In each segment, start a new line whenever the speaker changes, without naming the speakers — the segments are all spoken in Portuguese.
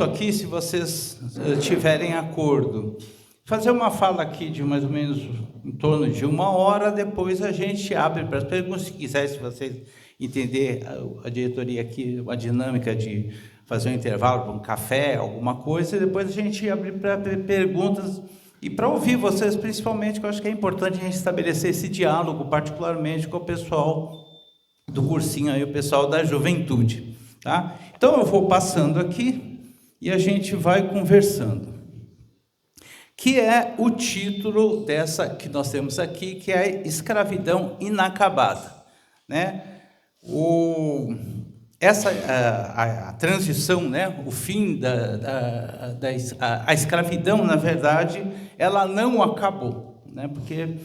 aqui, se vocês tiverem acordo, fazer uma fala aqui de mais ou menos em torno de 1 hora, depois a gente abre para as perguntas, se quiser, se vocês entender a diretoria aqui, a dinâmica de fazer um intervalo para um café, alguma coisa, e depois a gente abre para perguntas e para ouvir vocês, principalmente, que eu acho que é importante a gente estabelecer esse diálogo, particularmente com o pessoal do cursinho aí, o pessoal da juventude, tá? Então eu vou passando aqui e a gente vai conversando, que é o título dessa que nós temos aqui, que é Escravidão Inacabada, né? A transição, né? O fim a escravidão, na verdade, ela não acabou, né? Porque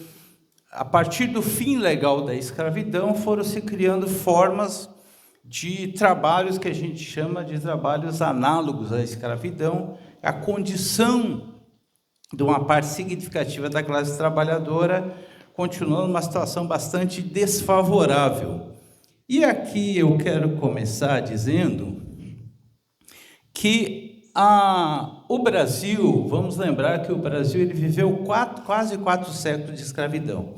a partir do fim legal da escravidão foram se criando formas de trabalhos que a gente chama de trabalhos análogos à escravidão, a condição de uma parte significativa da classe trabalhadora continuando numa situação bastante desfavorável. E aqui eu quero começar dizendo que o Brasil, vamos lembrar que o Brasil ele viveu quase 4 séculos de escravidão.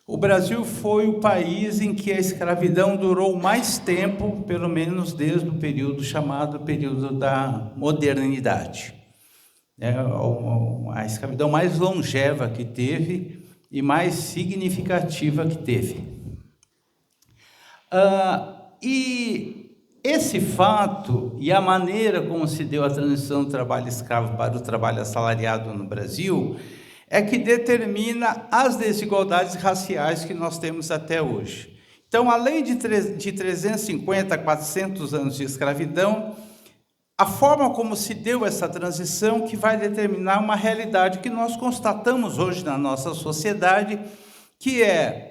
O Brasil foi o país em que a escravidão durou mais tempo, pelo menos desde o período chamado período da modernidade. É a escravidão mais longeva que teve e mais significativa que teve. E esse fato e a maneira como se deu a transição do trabalho escravo para o trabalho assalariado no Brasil é que determina as desigualdades raciais que nós temos até hoje. Então, além de 350, 400 anos de escravidão, a forma como se deu essa transição que vai determinar uma realidade que nós constatamos hoje na nossa sociedade, que é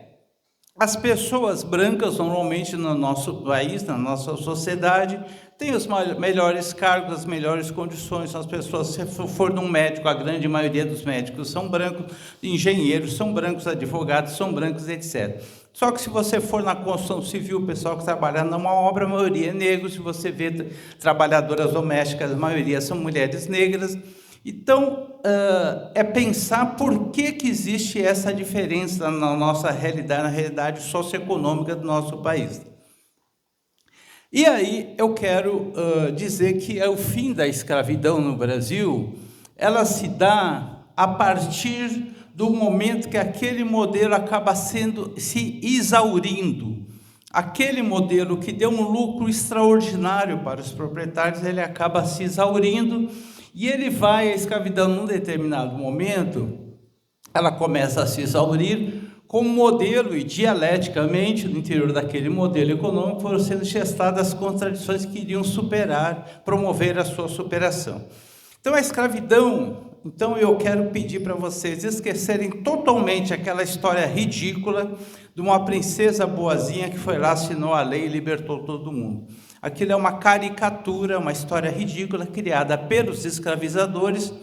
as pessoas brancas, normalmente no nosso país, na nossa sociedade, têm os melhores cargos, as melhores condições. As pessoas, se for num médico, a grande maioria dos médicos são brancos, engenheiros são brancos, advogados são brancos, etc. Só que se você for na construção civil, o pessoal que trabalha numa obra, a maioria é negro. Se você vê trabalhadoras domésticas, a maioria são mulheres negras. Então, é pensar por que existe essa diferença na nossa realidade, na realidade socioeconômica do nosso país. E aí eu quero dizer que o fim da escravidão no Brasil, ela se dá a partir do momento que aquele modelo acaba se exaurindo. Aquele modelo que deu um lucro extraordinário para os proprietários, ele acaba se exaurindo. E a escravidão, num determinado momento, ela começa a se exaurir como modelo, e dialeticamente, no interior daquele modelo econômico, foram sendo gestadas contradições que iriam promover a sua superação. Então, a escravidão, eu quero pedir para vocês esquecerem totalmente aquela história ridícula de uma princesa boazinha que foi lá, assinou a lei e libertou todo mundo. Aquilo é uma caricatura, uma história ridícula criada pelos escravizadores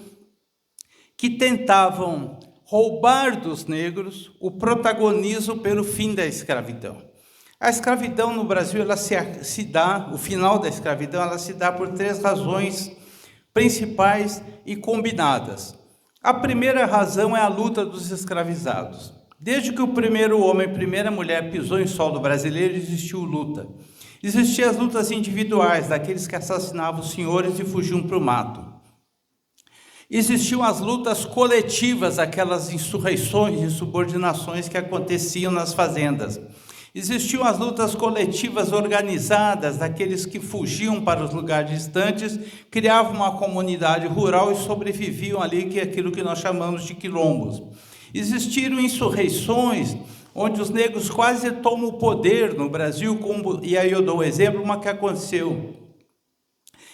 que tentavam roubar dos negros o protagonismo pelo fim da escravidão. A escravidão no Brasil, o final da escravidão, ela se dá por 3 razões principais e combinadas. A primeira razão é a luta dos escravizados. Desde que o primeiro homem e a primeira mulher pisou em solo brasileiro, existiu luta. Existiam as lutas individuais, daqueles que assassinavam os senhores e fugiam para o mato. Existiam as lutas coletivas, aquelas insurreições e subordinações que aconteciam nas fazendas. Existiam as lutas coletivas organizadas, daqueles que fugiam para os lugares distantes, criavam uma comunidade rural e sobreviviam ali, que é aquilo que nós chamamos de quilombos. Existiram insurreições, onde os negros quase tomam o poder no Brasil, e aí eu dou um exemplo, uma que aconteceu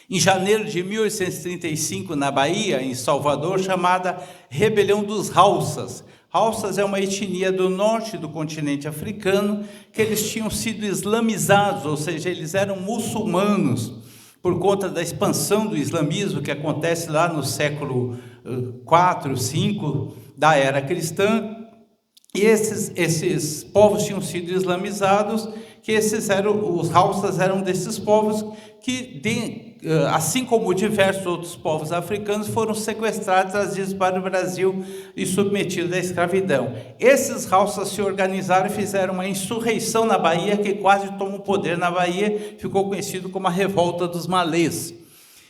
em janeiro de 1835, na Bahia, em Salvador, chamada Rebelião dos Haussas. Haussas é uma etnia do norte do continente africano, que eles tinham sido islamizados, ou seja, eles eram muçulmanos, por conta da expansão do islamismo que acontece lá no século IV, V da era cristã. E esses povos tinham sido islamizados, os Haussas eram desses povos que assim como diversos outros povos africanos, foram sequestrados, trazidos para o Brasil e submetidos à escravidão. Esses Hausas se organizaram e fizeram uma insurreição na Bahia, que quase tomou poder na Bahia, ficou conhecido como a Revolta dos Malês.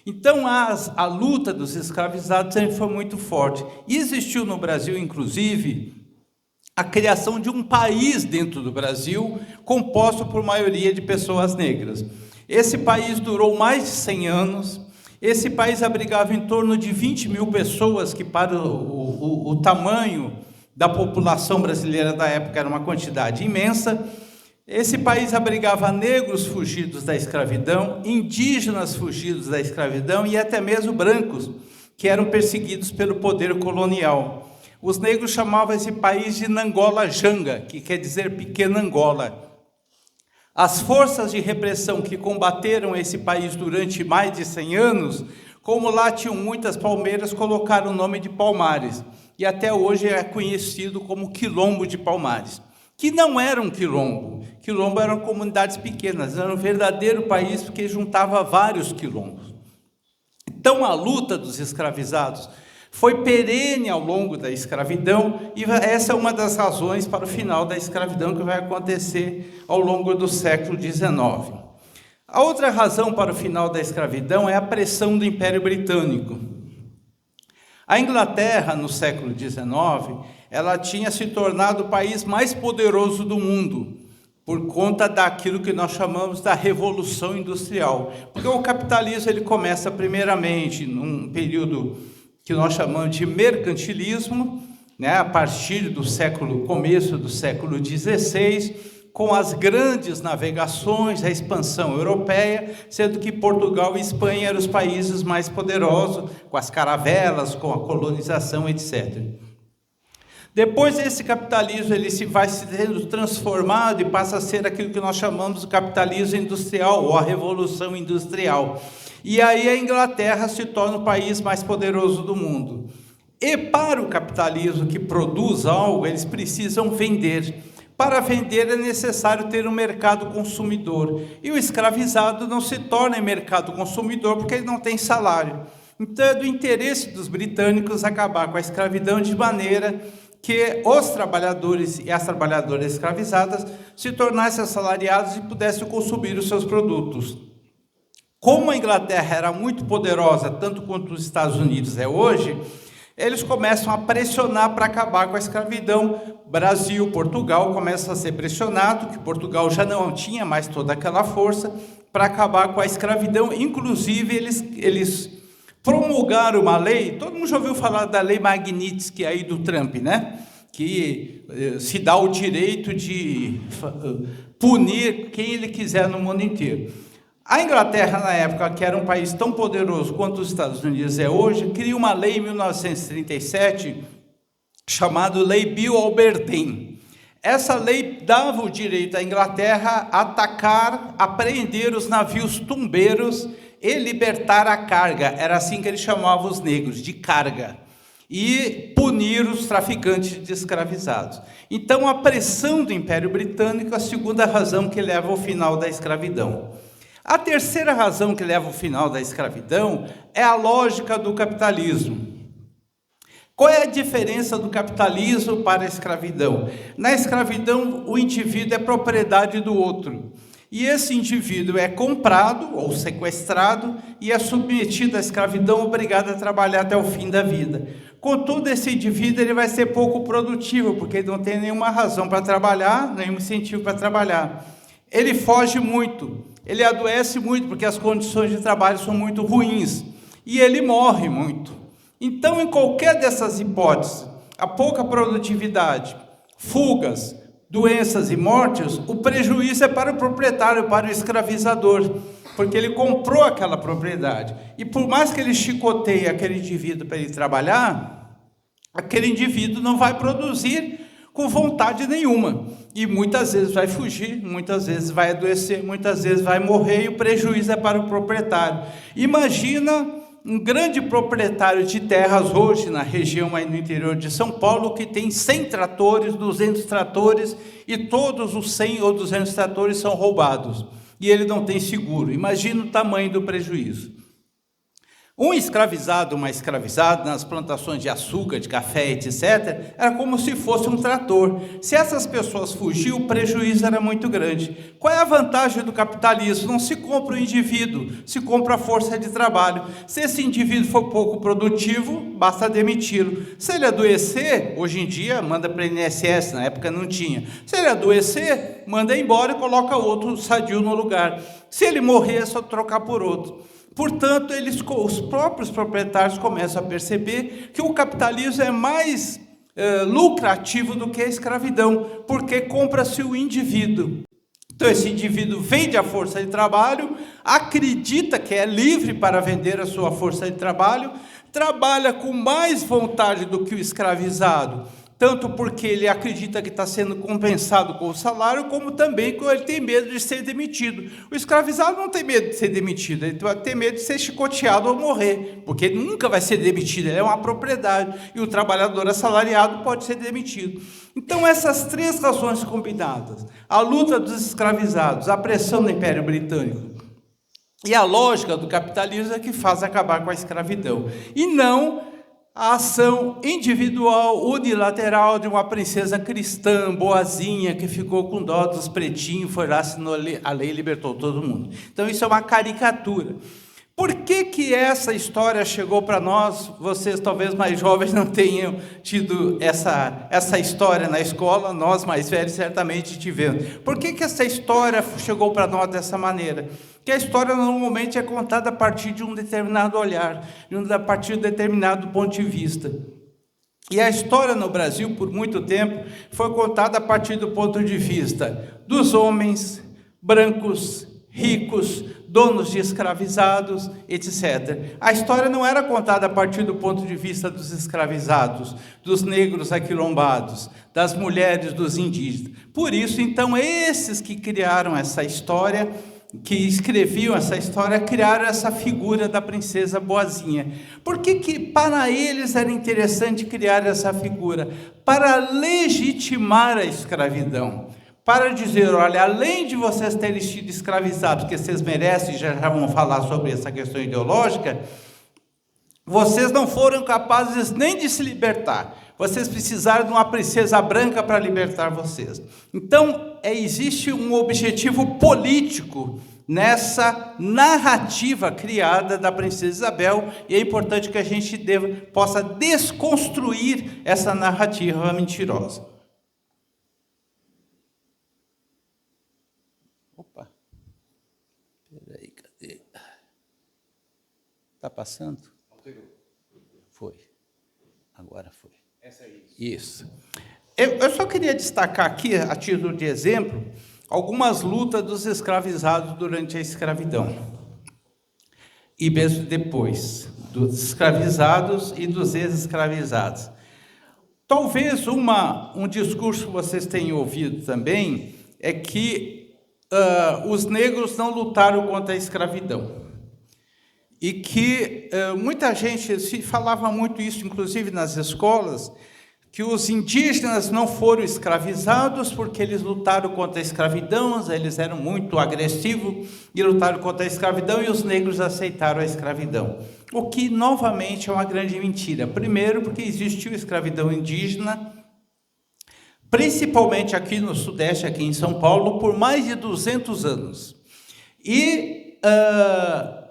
Então, a luta dos escravizados sempre foi muito forte. E existiu no Brasil, inclusive, a criação de um país dentro do Brasil, composto por maioria de pessoas negras. Esse país durou mais de 100 anos. Esse país abrigava em torno de 20 mil pessoas, que para o tamanho da população brasileira da época era uma quantidade imensa. Esse país abrigava negros fugidos da escravidão, indígenas fugidos da escravidão e até mesmo brancos, que eram perseguidos pelo poder colonial. Os negros chamavam esse país de Nangola Janga, que quer dizer pequena Angola. As forças de repressão que combateram esse país durante mais de 100 anos, como lá tinham muitas palmeiras, colocaram o nome de Palmares, e até hoje é conhecido como Quilombo de Palmares, que não era um quilombo. Quilombo eram comunidades pequenas, era um verdadeiro país porque juntava vários quilombos. Então, a luta dos escravizados foi perene ao longo da escravidão, e essa é uma das razões para o final da escravidão que vai acontecer ao longo do século XIX. A outra razão para o final da escravidão é a pressão do Império Britânico. A Inglaterra, no século XIX, ela tinha se tornado o país mais poderoso do mundo, por conta daquilo que nós chamamos da Revolução Industrial. Porque o capitalismo ele começa primeiramente num período que nós chamamos de mercantilismo, né, a partir do começo do século XVI, com as grandes navegações, a expansão europeia, sendo que Portugal e Espanha eram os países mais poderosos, com as caravelas, com a colonização, etc. Depois esse capitalismo ele vai sendo transformado e passa a ser aquilo que nós chamamos de capitalismo industrial, ou a Revolução Industrial. E aí a Inglaterra se torna o país mais poderoso do mundo. E para o capitalismo que produz algo, eles precisam vender. Para vender é necessário ter um mercado consumidor. E o escravizado não se torna mercado consumidor porque ele não tem salário. Então é do interesse dos britânicos acabar com a escravidão de maneira que os trabalhadores e as trabalhadoras escravizadas se tornassem assalariados e pudessem consumir os seus produtos. Como a Inglaterra era muito poderosa, tanto quanto os Estados Unidos é hoje, eles começam a pressionar para acabar com a escravidão. Brasil, Portugal começam a ser pressionados, que Portugal já não tinha mais toda aquela força para acabar com a escravidão. Inclusive, eles promulgaram uma lei, todo mundo já ouviu falar da lei Magnitsky aí do Trump, né? Que se dá o direito de punir quem ele quiser no mundo inteiro. A Inglaterra, na época, que era um país tão poderoso quanto os Estados Unidos é hoje, cria uma lei em 1937, chamada Lei Bill Aberdeen. Essa lei dava o direito à Inglaterra a atacar, apreender os navios tumbeiros e libertar a carga. Era assim que eles chamavam os negros, de carga. E punir os traficantes de escravizados. Então, a pressão do Império Britânico é a segunda razão que leva ao final da escravidão. A terceira razão que leva ao final da escravidão é a lógica do capitalismo. Qual é a diferença do capitalismo para a escravidão? Na escravidão, o indivíduo é propriedade do outro. E esse indivíduo é comprado ou sequestrado e é submetido à escravidão, obrigado a trabalhar até o fim da vida. Contudo, esse indivíduo ele vai ser pouco produtivo, porque ele não tem nenhuma razão para trabalhar, nenhum incentivo para trabalhar. Ele foge muito, ele adoece muito, porque as condições de trabalho são muito ruins, e ele morre muito. Então, em qualquer dessas hipóteses, a pouca produtividade, fugas, doenças e mortes, o prejuízo é para o proprietário, para o escravizador, porque ele comprou aquela propriedade. E por mais que ele chicoteie aquele indivíduo para ele trabalhar, aquele indivíduo não vai produzir com vontade nenhuma. E muitas vezes vai fugir, muitas vezes vai adoecer, muitas vezes vai morrer, e o prejuízo é para o proprietário. Imagina um grande proprietário de terras hoje na região aí no interior de São Paulo, que tem 100 tratores, 200 tratores, e todos os 100 ou 200 tratores são roubados, e ele não tem seguro. Imagina o tamanho do prejuízo. Um escravizado, uma escravizada, nas plantações de açúcar, de café, etc., era como se fosse um trator. Se essas pessoas fugiam, o prejuízo era muito grande. Qual é a vantagem do capitalismo? Não se compra o indivíduo, se compra a força de trabalho. Se esse indivíduo for pouco produtivo, basta demiti-lo. Se ele adoecer, hoje em dia, manda para o INSS, na época não tinha. Se ele adoecer, manda embora e coloca outro sadio no lugar. Se ele morrer, é só trocar por outro. Portanto, os próprios proprietários começam a perceber que o capitalismo é mais lucrativo do que a escravidão, porque compra-se o indivíduo. Então, esse indivíduo vende a força de trabalho, acredita que é livre para vender a sua força de trabalho, trabalha com mais vontade do que o escravizado, tanto porque ele acredita que está sendo compensado com o salário, como também porque ele tem medo de ser demitido. O escravizado não tem medo de ser demitido, ele tem medo de ser chicoteado ou morrer, porque ele nunca vai ser demitido, ele é uma propriedade, e o trabalhador assalariado pode ser demitido. Então, essas três razões combinadas, a luta dos escravizados, a pressão do Império Britânico e a lógica do capitalismo é que faz acabar com a escravidão, e não a ação individual, unilateral de uma princesa cristã, boazinha, que ficou com dó dos pretinhos, foi lá, assinou a lei e libertou todo mundo. Então, isso é uma caricatura. Por que essa história chegou para nós? Vocês, talvez mais jovens, não tenham tido essa história na escola, nós mais velhos certamente tivemos. Por que essa história chegou para nós dessa maneira? Que a história normalmente é contada a partir de um determinado olhar, a partir de um determinado ponto de vista. E a história no Brasil, por muito tempo, foi contada a partir do ponto de vista dos homens brancos, ricos, donos de escravizados, etc. A história não era contada a partir do ponto de vista dos escravizados, dos negros aquilombados, das mulheres, dos indígenas. Por isso, então, esses que criaram essa história, que escreviam essa história, criaram essa figura da princesa boazinha. Por que para eles era interessante criar essa figura? Para legitimar a escravidão. Para dizer, olha, além de vocês terem sido escravizados, que vocês merecem, já vamos falar sobre essa questão ideológica, vocês não foram capazes nem de se libertar. Vocês precisaram de uma princesa branca para libertar vocês. Então, existe um objetivo político nessa narrativa criada da princesa Isabel, e é importante que a gente possa desconstruir essa narrativa mentirosa. Opa, peraí, cadê? Está passando? Foi, agora foi. Essa é isso. Eu só queria destacar aqui, a título de exemplo, algumas lutas dos escravizados durante a escravidão. E mesmo depois, dos escravizados e dos ex-escravizados. Talvez um discurso que vocês tenham ouvido também é que os negros não lutaram contra a escravidão. E que muita gente se falava muito isso, inclusive nas escolas, que os indígenas não foram escravizados porque eles lutaram contra a escravidão, eles eram muito agressivos e lutaram contra a escravidão, e os negros aceitaram a escravidão. O que, novamente, é uma grande mentira. Primeiro, porque existiu escravidão indígena, principalmente aqui no Sudeste, aqui em São Paulo, por mais de 200 anos. E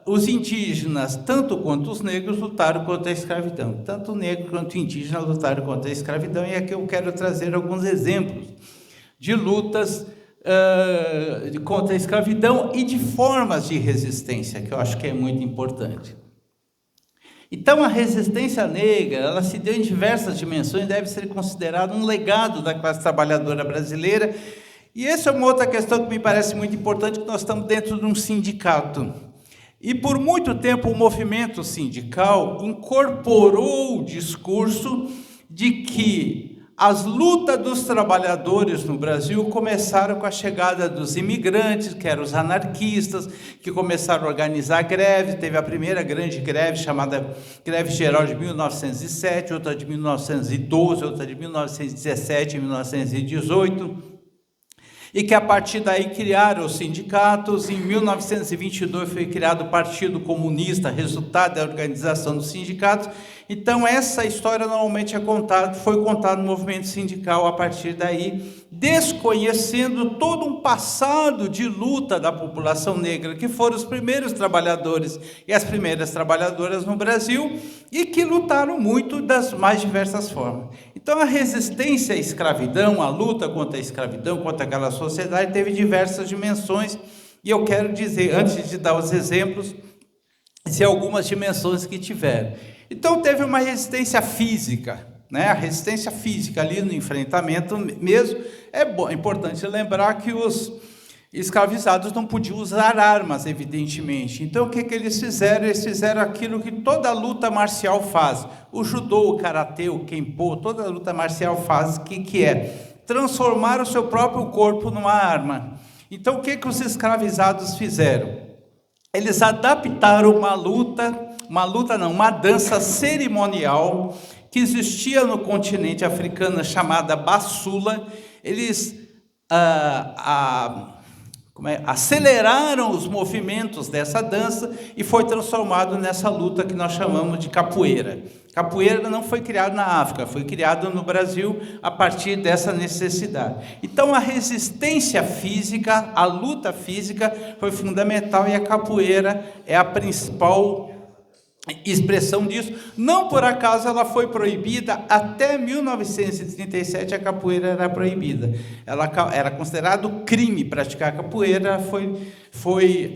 os indígenas, tanto quanto os negros, lutaram contra a escravidão. Tanto o negro quanto o indígena lutaram contra a escravidão, e aqui eu quero trazer alguns exemplos de lutas contra a escravidão e de formas de resistência, que eu acho que é muito importante. Então, a resistência negra, ela se deu em diversas dimensões, deve ser considerada um legado da classe trabalhadora brasileira, e essa é uma outra questão que me parece muito importante, que nós estamos dentro de um sindicato. E por muito tempo o movimento sindical incorporou o discurso de que as lutas dos trabalhadores no Brasil começaram com a chegada dos imigrantes, que eram os anarquistas, que começaram a organizar greve. Teve a primeira grande greve, chamada Greve Geral de 1907, outra de 1912, outra de 1917 e 1918. e que a partir daí criaram os sindicatos. Em 1922 foi criado o Partido Comunista, resultado da organização dos sindicatos. Então essa história normalmente foi contada no movimento sindical a partir daí, desconhecendo todo um passado de luta da população negra, que foram os primeiros trabalhadores e as primeiras trabalhadoras no Brasil, e que lutaram muito das mais diversas formas. Então a resistência à escravidão, a luta contra a escravidão, contra aquela sociedade, teve diversas dimensões, e eu quero dizer, antes de dar os exemplos, algumas dimensões que tiveram. Então teve uma resistência física, né? A resistência física ali no enfrentamento mesmo. É importante lembrar que os escravizados não podiam usar armas, evidentemente. Então o que eles fizeram? Eles fizeram aquilo que toda luta marcial faz. O judô, o karatê, o kenpo, toda luta marcial faz, que é transformar o seu próprio corpo numa arma. Então o que os escravizados fizeram? Eles adaptaram uma dança cerimonial que existia no continente africano, chamada basula. Eles aceleraram os movimentos dessa dança e foi transformado nessa luta que nós chamamos de capoeira. Capoeira não foi criada na África, foi criada no Brasil a partir dessa necessidade. Então a resistência física, a luta física foi fundamental, e a capoeira é a principal expressão disso. Não por acaso ela foi proibida. Até 1937 a capoeira era proibida. Ela era considerado crime praticar capoeira. Foi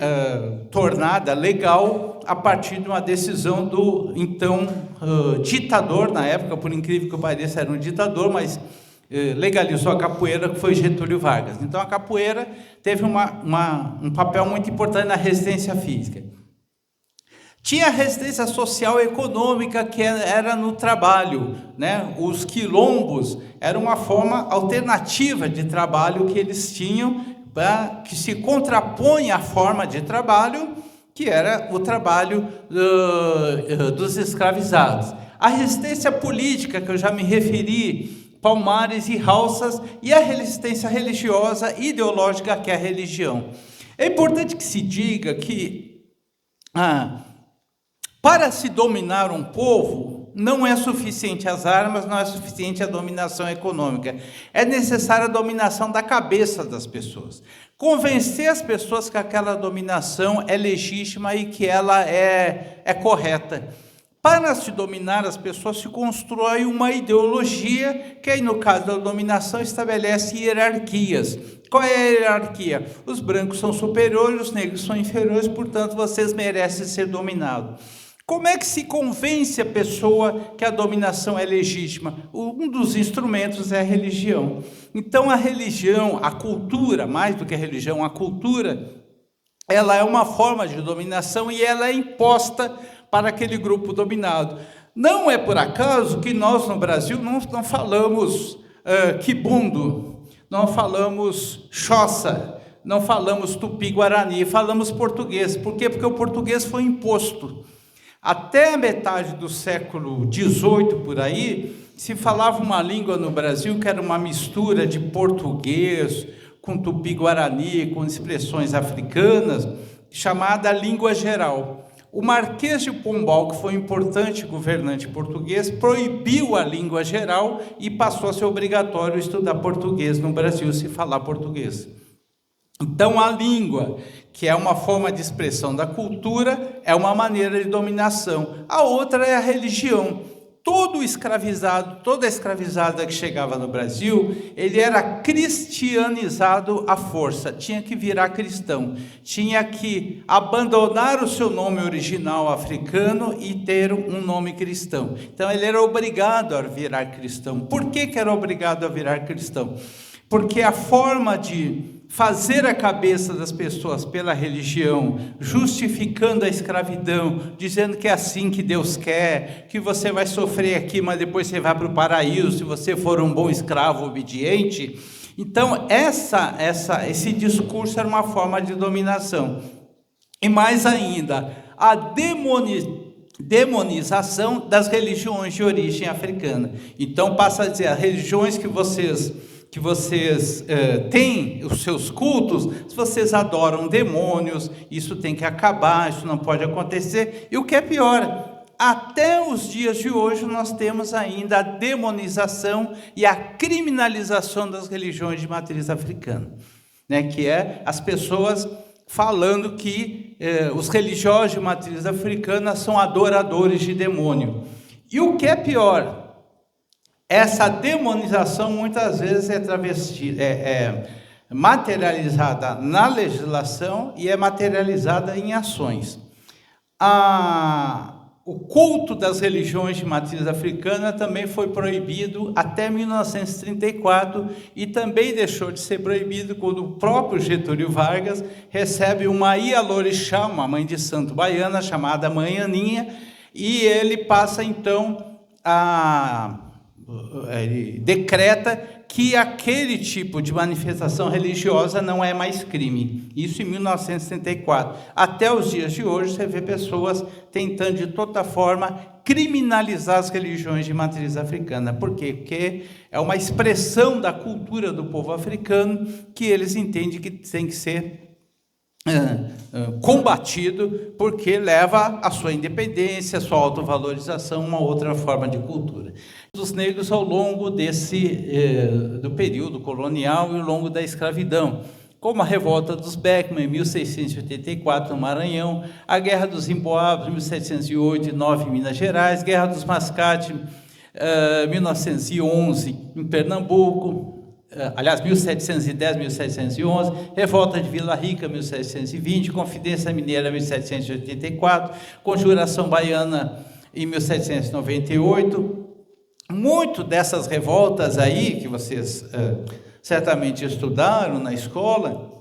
tornada legal a partir de uma decisão do então ditador, na época, por incrível que pareça, era um ditador, mas legalizou a capoeira, que foi Getúlio Vargas. Então a capoeira teve um papel muito importante na resistência física. Tinha a resistência social e econômica, que era no trabalho, né? Os quilombos eram uma forma alternativa de trabalho que eles tinham, que se contrapõe à forma de trabalho, que era o trabalho dos escravizados. A resistência política, que eu já me referi, Palmares e Halsas, e a resistência religiosa e ideológica, que é a religião. É importante que se diga que para se dominar um povo, não é suficiente as armas, não é suficiente a dominação econômica. É necessária a dominação da cabeça das pessoas. Convencer as pessoas que aquela dominação é legítima e que ela é correta. Para se dominar as pessoas, se constrói uma ideologia que, aí, no caso da dominação, estabelece hierarquias. Qual é a hierarquia? Os brancos são superiores, os negros são inferiores, portanto, vocês merecem ser dominados. Como é que se convence a pessoa que a dominação é legítima? Um dos instrumentos é a religião. Então, a religião, a cultura, mais do que a religião, a cultura, ela é uma forma de dominação e ela é imposta para aquele grupo dominado. Não é por acaso que nós, no Brasil, não falamos quibundo, não falamos xoça, não falamos tupi-guarani, falamos português. Por quê? Porque o português foi imposto. Até a metade do século XVIII, por aí, se falava uma língua no Brasil que era uma mistura de português com tupi-guarani, com expressões africanas, chamada língua geral. O Marquês de Pombal, que foi um importante governante português, proibiu a língua geral e passou a ser obrigatório estudar português no Brasil, se falar português. Então, a língua, que é uma forma de expressão da cultura, é uma maneira de dominação. A outra é a religião. Todo escravizado, toda escravizada que chegava no Brasil, ele era cristianizado à força, tinha que virar cristão, tinha que abandonar o seu nome original africano e ter um nome cristão. Então, ele era obrigado a virar cristão. Por que era obrigado a virar cristão? Porque a forma de fazer a cabeça das pessoas pela religião, justificando a escravidão, dizendo que é assim que Deus quer, que você vai sofrer aqui, mas depois você vai para o paraíso, se você for um bom escravo obediente. Então, esse discurso era uma forma de dominação. E mais ainda, a demonização das religiões de origem africana. Então, passa a dizer, as religiões que vocês que vocês têm os seus cultos, se vocês adoram demônios, isso tem que acabar, isso não pode acontecer. E o que é pior, até os dias de hoje nós temos ainda a demonização e a criminalização das religiões de matriz africana, né? Que é as pessoas falando que os religiosos de matriz africana são adoradores de demônio. E o que é pior, essa demonização muitas vezes é materializada na legislação e é materializada em ações. O culto das religiões de matriz africana também foi proibido até 1934 e também deixou de ser proibido quando o próprio Getúlio Vargas recebe uma Ialorixá, uma mãe de santo baiana chamada Mãe Aninha, e ele passa então ele decreta que aquele tipo de manifestação religiosa não é mais crime. Isso em 1964. Até os dias de hoje, você vê pessoas tentando de toda forma criminalizar as religiões de matriz africana. Por quê? Porque é uma expressão da cultura do povo africano que eles entendem que tem que ser combatido, porque leva à sua independência, à sua autovalorização, uma outra forma de cultura. Os negros ao longo do período colonial e ao longo da escravidão, como a revolta dos Beckman, em 1684, no Maranhão, a Guerra dos Emboabas, em 1708 e 9, em Minas Gerais, Guerra dos Mascate, 1911, em Pernambuco, aliás, 1710, 1711, Revolta de Vila Rica, 1720, Confidência Mineira, 1784, Conjuração Baiana, em 1798. Muito dessas revoltas aí, que vocês certamente estudaram na escola,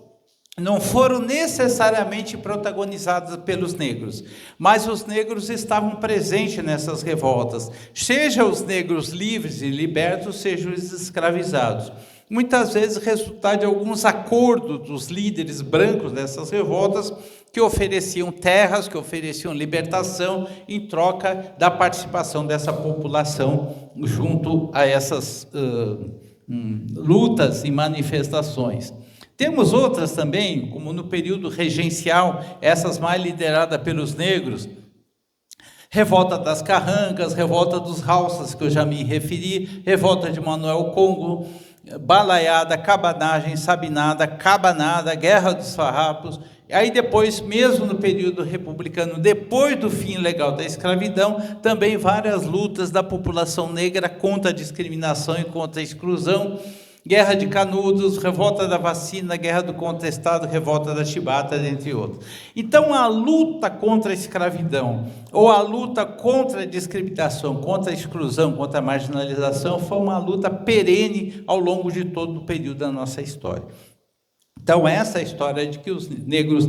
não foram necessariamente protagonizadas pelos negros, mas os negros estavam presentes nessas revoltas, seja os negros livres e libertos, seja os escravizados. Muitas vezes resultado de alguns acordos dos líderes brancos dessas revoltas, que ofereciam terras, que ofereciam libertação, em troca da participação dessa população junto a essas lutas e manifestações. Temos outras também, como no período regencial, essas mais lideradas pelos negros, Revolta das Carrancas, Revolta dos Rauças, que eu já me referi, Revolta de Manuel Congo, Balaiada, Cabanagem, Sabinada, Cabanada, Guerra dos Farrapos. Aí depois, mesmo no período republicano, depois do fim legal da escravidão, também várias lutas da população negra contra a discriminação e contra a exclusão, Guerra de Canudos, Revolta da Vacina, Guerra do Contestado, Revolta da Chibata, entre outros. Então, a luta contra a escravidão, ou a luta contra a discriminação, contra a exclusão, contra a marginalização, foi uma luta perene ao longo de todo o período da nossa história. Então, essa história de que os negros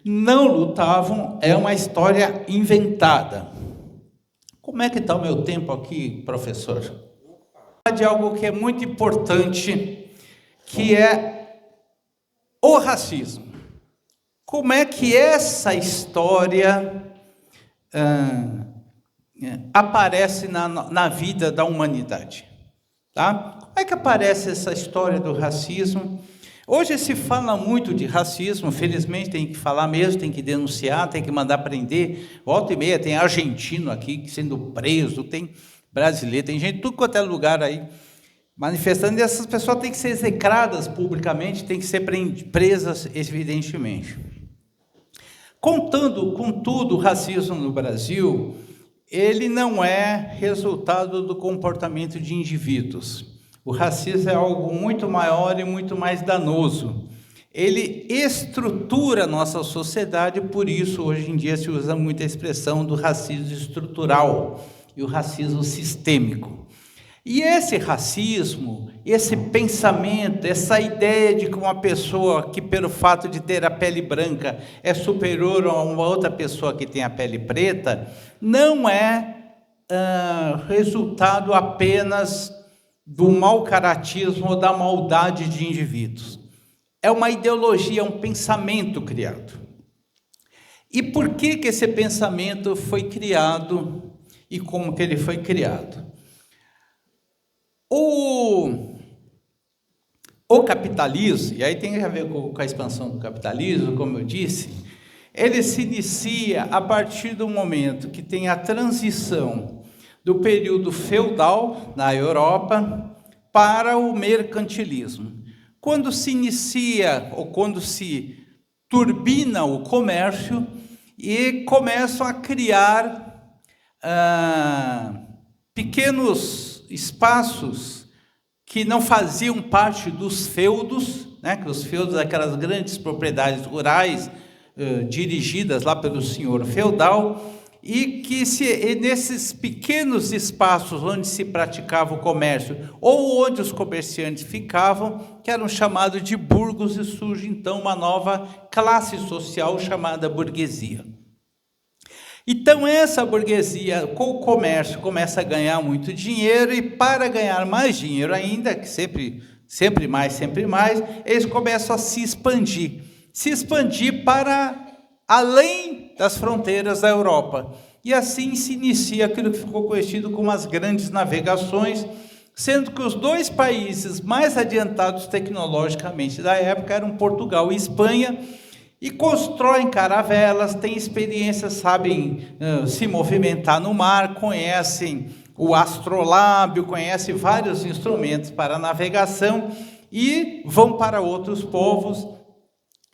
não lutavam é uma história inventada. Como é que está o meu tempo aqui, professor? De algo que é muito importante, que é o racismo. Como é que essa história aparece na vida da humanidade? Tá? Como é que aparece essa história do racismo? Hoje se fala muito de racismo, felizmente tem que falar mesmo, tem que denunciar, tem que mandar prender. Volta e meia tem argentino aqui sendo preso, tem brasileiro, tem gente de tudo quanto é lugar aí manifestando, e essas pessoas têm que ser execradas publicamente, têm que ser presas, evidentemente. Contudo, o racismo no Brasil, ele não é resultado do comportamento de indivíduos. O racismo é algo muito maior e muito mais danoso. Ele estrutura a nossa sociedade, por isso, hoje em dia, se usa muito a expressão do racismo estrutural e o racismo sistêmico. E esse racismo, esse pensamento, essa ideia de que uma pessoa que, pelo fato de ter a pele branca, é superior a uma outra pessoa que tem a pele preta, não é resultado apenas do mau caratismo ou da maldade de indivíduos. É uma ideologia, um pensamento criado. E por que esse pensamento foi criado e como que ele foi criado? O capitalismo, e aí tem a ver com a expansão do capitalismo, como eu disse, ele se inicia a partir do momento que tem a transição do período feudal na Europa para o mercantilismo. Quando se inicia, ou quando se turbina o comércio, e começam a criar pequenos espaços que não faziam parte dos feudos, né? Que os feudos, aquelas grandes propriedades rurais dirigidas lá pelo senhor feudal, e que nesses pequenos espaços onde se praticava o comércio, ou onde os comerciantes ficavam, que eram chamados de burgos, e surge então uma nova classe social chamada burguesia. Então essa burguesia, com o comércio, começa a ganhar muito dinheiro, e para ganhar mais dinheiro ainda, que sempre mais, eles começam a se expandir para além das fronteiras da Europa. E assim se inicia aquilo que ficou conhecido como as grandes navegações, sendo que os dois países mais adiantados tecnologicamente da época eram Portugal e Espanha, e constroem caravelas, têm experiência, sabem se movimentar no mar, conhecem o astrolábio, conhecem vários instrumentos para navegação, e vão para outros povos.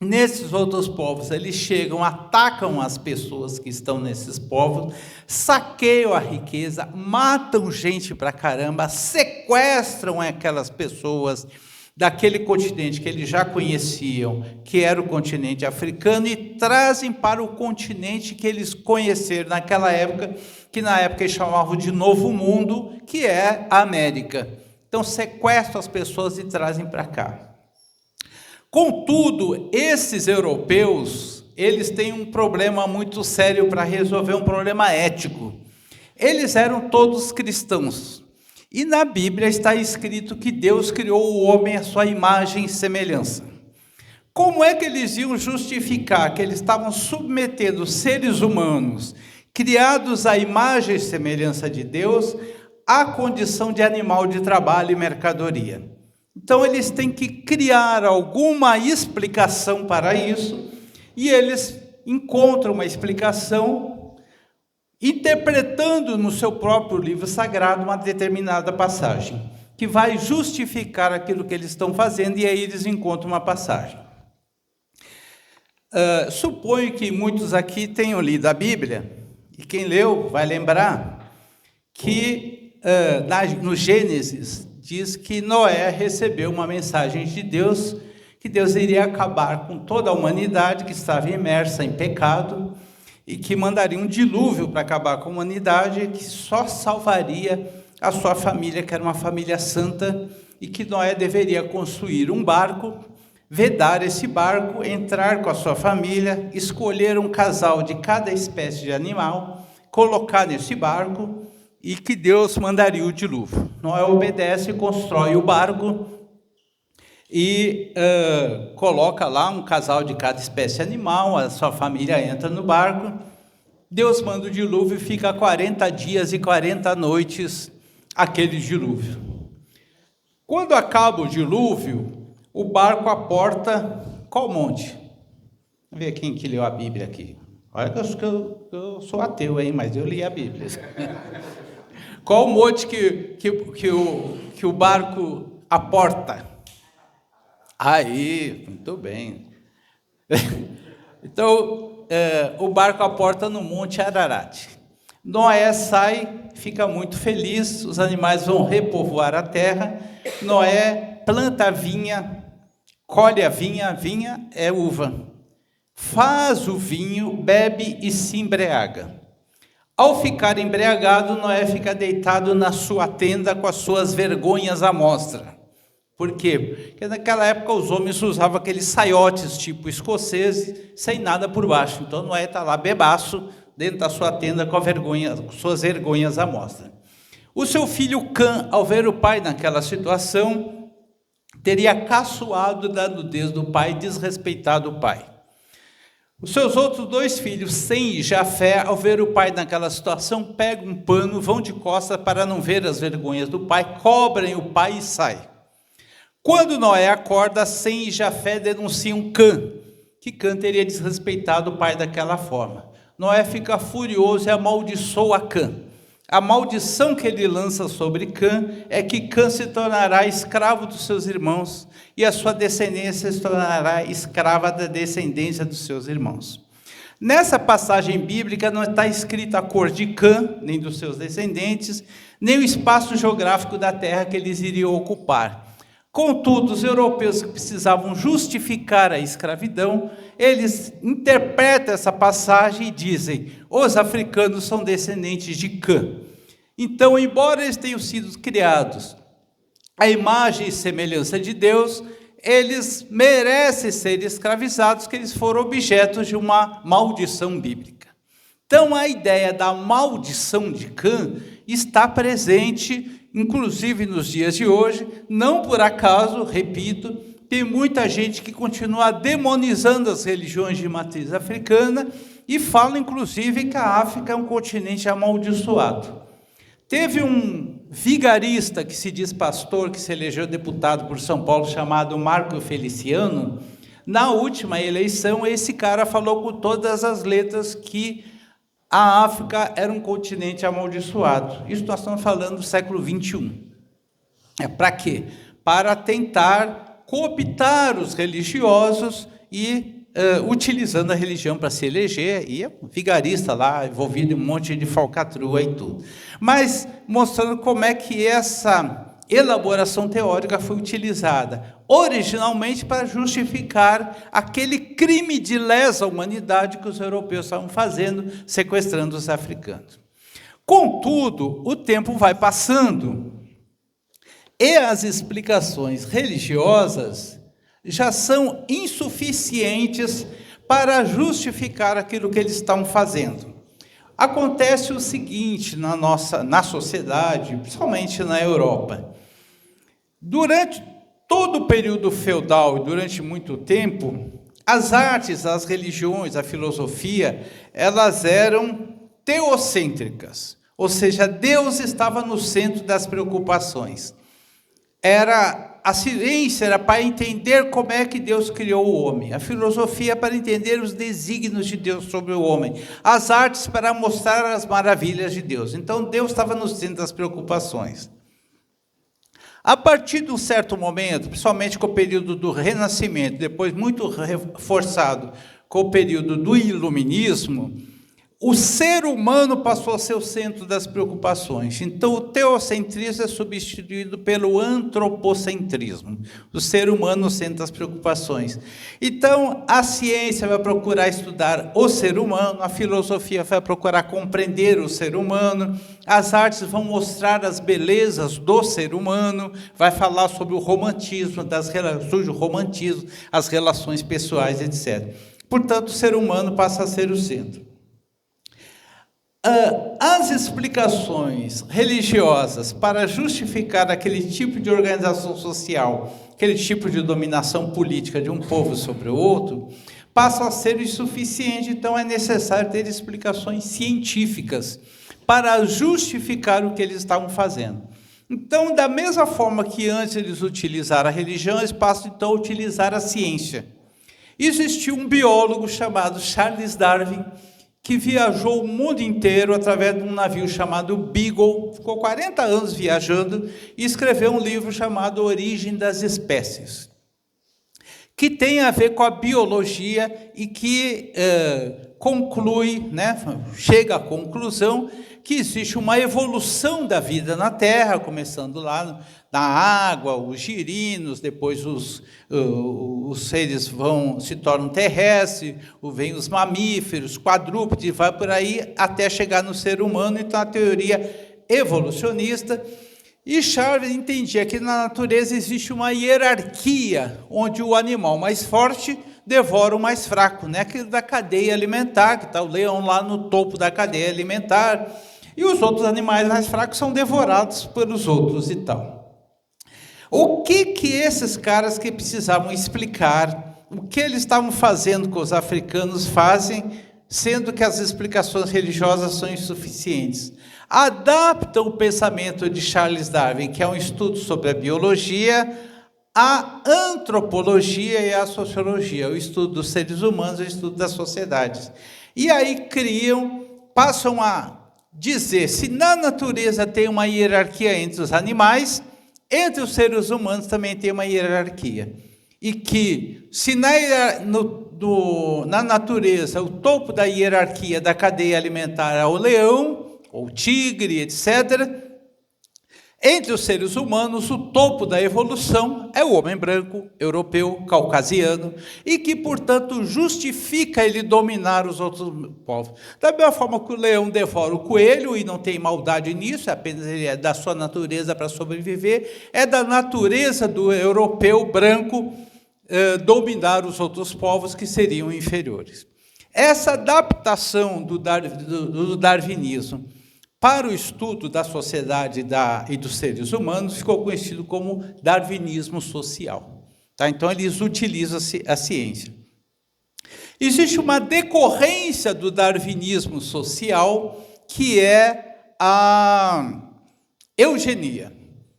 Nesses outros povos, eles chegam, atacam as pessoas que estão nesses povos, saqueiam a riqueza, matam gente pra caramba, sequestram aquelas pessoas daquele continente que eles já conheciam, que era o continente africano, e trazem para o continente que eles conheceram naquela época, que na época eles chamavam de Novo Mundo, que é a América. Então sequestram as pessoas e trazem para cá. Contudo, esses europeus, eles têm um problema muito sério para resolver, um problema ético. Eles eram todos cristãos. E na Bíblia está escrito que Deus criou o homem à sua imagem e semelhança. Como é que eles iam justificar que eles estavam submetendo seres humanos, criados à imagem e semelhança de Deus, à condição de animal de trabalho e mercadoria? Então eles têm que criar alguma explicação para isso, e eles encontram uma explicação interpretando no seu próprio livro sagrado uma determinada passagem, que vai justificar aquilo que eles estão fazendo, e aí eles encontram uma passagem. Suponho que muitos aqui tenham lido a Bíblia, e quem leu vai lembrar que no Gênesis diz que Noé recebeu uma mensagem de Deus, que Deus iria acabar com toda a humanidade que estava imersa em pecado, e que mandaria um dilúvio para acabar com a humanidade, que só salvaria a sua família, que era uma família santa, e que Noé deveria construir um barco, vedar esse barco, entrar com a sua família, escolher um casal de cada espécie de animal, colocar nesse barco, e que Deus mandaria o dilúvio. Noé obedece, constrói o barco e coloca lá um casal de cada espécie animal, a sua família entra no barco, Deus manda o dilúvio e fica 40 dias e 40 noites aquele dilúvio. Quando acaba o dilúvio, o barco aporta qual monte? Vamos ver quem que leu a Bíblia aqui. Olha que eu sou ateu, hein? Mas eu li a Bíblia. Qual o monte que o barco aporta? Aí, muito bem. Então, o barco aporta no Monte Ararat. Noé sai, fica muito feliz, os animais vão repovoar a terra. Noé planta a vinha, colhe a vinha é uva. Faz o vinho, bebe e se embriaga. Ao ficar embriagado, Noé fica deitado na sua tenda com as suas vergonhas à mostra. Por quê? Porque naquela época os homens usavam aqueles saiotes tipo escoceses, sem nada por baixo. Então Noé está lá bebaço, dentro da sua tenda com suas vergonhas à mostra. O seu filho Cã, ao ver o pai naquela situação, teria caçoado da nudez do pai, desrespeitado o pai. Os seus outros dois filhos, Sem e Jafé, ao ver o pai naquela situação, pegam um pano, vão de costas para não ver as vergonhas do pai, cobrem o pai e saem. Quando Noé acorda, Sem e Jafé denunciam Cã, que Cã teria desrespeitado o pai daquela forma. Noé fica furioso e amaldiçoa Cã. A maldição que ele lança sobre Cã é que Cã se tornará escravo dos seus irmãos e a sua descendência se tornará escrava da descendência dos seus irmãos. Nessa passagem bíblica não está escrita a cor de Cã, nem dos seus descendentes, nem o espaço geográfico da terra que eles iriam ocupar. Contudo, os europeus que precisavam justificar a escravidão, eles interpretam essa passagem e dizem: os africanos são descendentes de Cã. Então, embora eles tenham sido criados à imagem e semelhança de Deus, eles merecem ser escravizados, que eles foram objetos de uma maldição bíblica. Então, a ideia da maldição de Cã está presente, inclusive nos dias de hoje. Não por acaso, repito, tem muita gente que continua demonizando as religiões de matriz africana e fala, inclusive, que a África é um continente amaldiçoado. Teve um vigarista que se diz pastor, que se elegeu deputado por São Paulo, chamado Marco Feliciano. Na última eleição, esse cara falou com todas as letras que a África era um continente amaldiçoado. Isso nós estamos falando do século XXI. Para quê? Para tentar cooptar os religiosos e utilizando a religião para se eleger, e é um vigarista lá, envolvido em um monte de falcatrua e tudo. Mas mostrando como é que essa elaboração teórica foi utilizada, originalmente para justificar aquele crime de lesa humanidade que os europeus estavam fazendo, sequestrando os africanos. Contudo, o tempo vai passando, e as explicações religiosas já são insuficientes para justificar aquilo que eles estão fazendo. Acontece o seguinte na sociedade, principalmente na Europa. Durante todo o período feudal e durante muito tempo, as artes, as religiões, a filosofia, elas eram teocêntricas, ou seja, Deus estava no centro das preocupações. A ciência era para entender como é que Deus criou o homem, a filosofia para entender os desígnios de Deus sobre o homem, as artes para mostrar as maravilhas de Deus. Então, Deus estava no centro das preocupações. A partir de um certo momento, principalmente com o período do Renascimento, depois muito reforçado com o período do Iluminismo, o ser humano passou a ser o centro das preocupações. Então, o teocentrismo é substituído pelo antropocentrismo. O ser humano no centro das preocupações. Então, a ciência vai procurar estudar o ser humano, a filosofia vai procurar compreender o ser humano, as artes vão mostrar as belezas do ser humano, vai falar sobre o romantismo, surge o romantismo, as relações pessoais, etc. Portanto, o ser humano passa a ser o centro. As explicações religiosas para justificar aquele tipo de organização social, aquele tipo de dominação política de um povo sobre o outro, passam a ser insuficientes. Então é necessário ter explicações científicas para justificar o que eles estavam fazendo. Então, da mesma forma que antes eles utilizaram a religião, eles passam então a utilizar a ciência. Existiu um biólogo chamado Charles Darwin, que viajou o mundo inteiro através de um navio chamado Beagle, ficou 40 anos viajando e escreveu um livro chamado Origem das Espécies, que tem a ver com a biologia e que conclui, chega à conclusão que existe uma evolução da vida na Terra, começando lá na água, os girinos, depois os seres se tornam terrestres, vem os mamíferos, quadrúpedes, vai por aí até chegar no ser humano. Então, a teoria evolucionista. E Charles entendia que na natureza existe uma hierarquia, onde o animal mais forte devora o mais fraco, aquilo da cadeia alimentar, que está o leão lá no topo da cadeia alimentar, e os outros animais mais fracos são devorados pelos outros e tal. O que esses caras que precisavam explicar, o que eles estavam fazendo com os africanos fazem, sendo que as explicações religiosas são insuficientes? Adaptam o pensamento de Charles Darwin, que é um estudo sobre a biologia, a antropologia e a sociologia, o estudo dos seres humanos, o estudo das sociedades. E aí passam a dizer, se na natureza tem uma hierarquia entre os animais, entre os seres humanos também tem uma hierarquia. E que, se na natureza o topo da hierarquia da cadeia alimentar é o leão, ou tigre, etc., entre os seres humanos, o topo da evolução é o homem branco, europeu, caucasiano, e que, portanto, justifica ele dominar os outros povos. Da mesma forma que o leão devora o coelho, e não tem maldade nisso, apenas ele é da sua natureza para sobreviver, é da natureza do europeu branco dominar os outros povos que seriam inferiores. Essa adaptação do darwinismo para o estudo da sociedade e dos seres humanos ficou conhecido como darwinismo social. Tá? Então, eles utilizam a ciência. Existe uma decorrência do darwinismo social, que é a eugenia,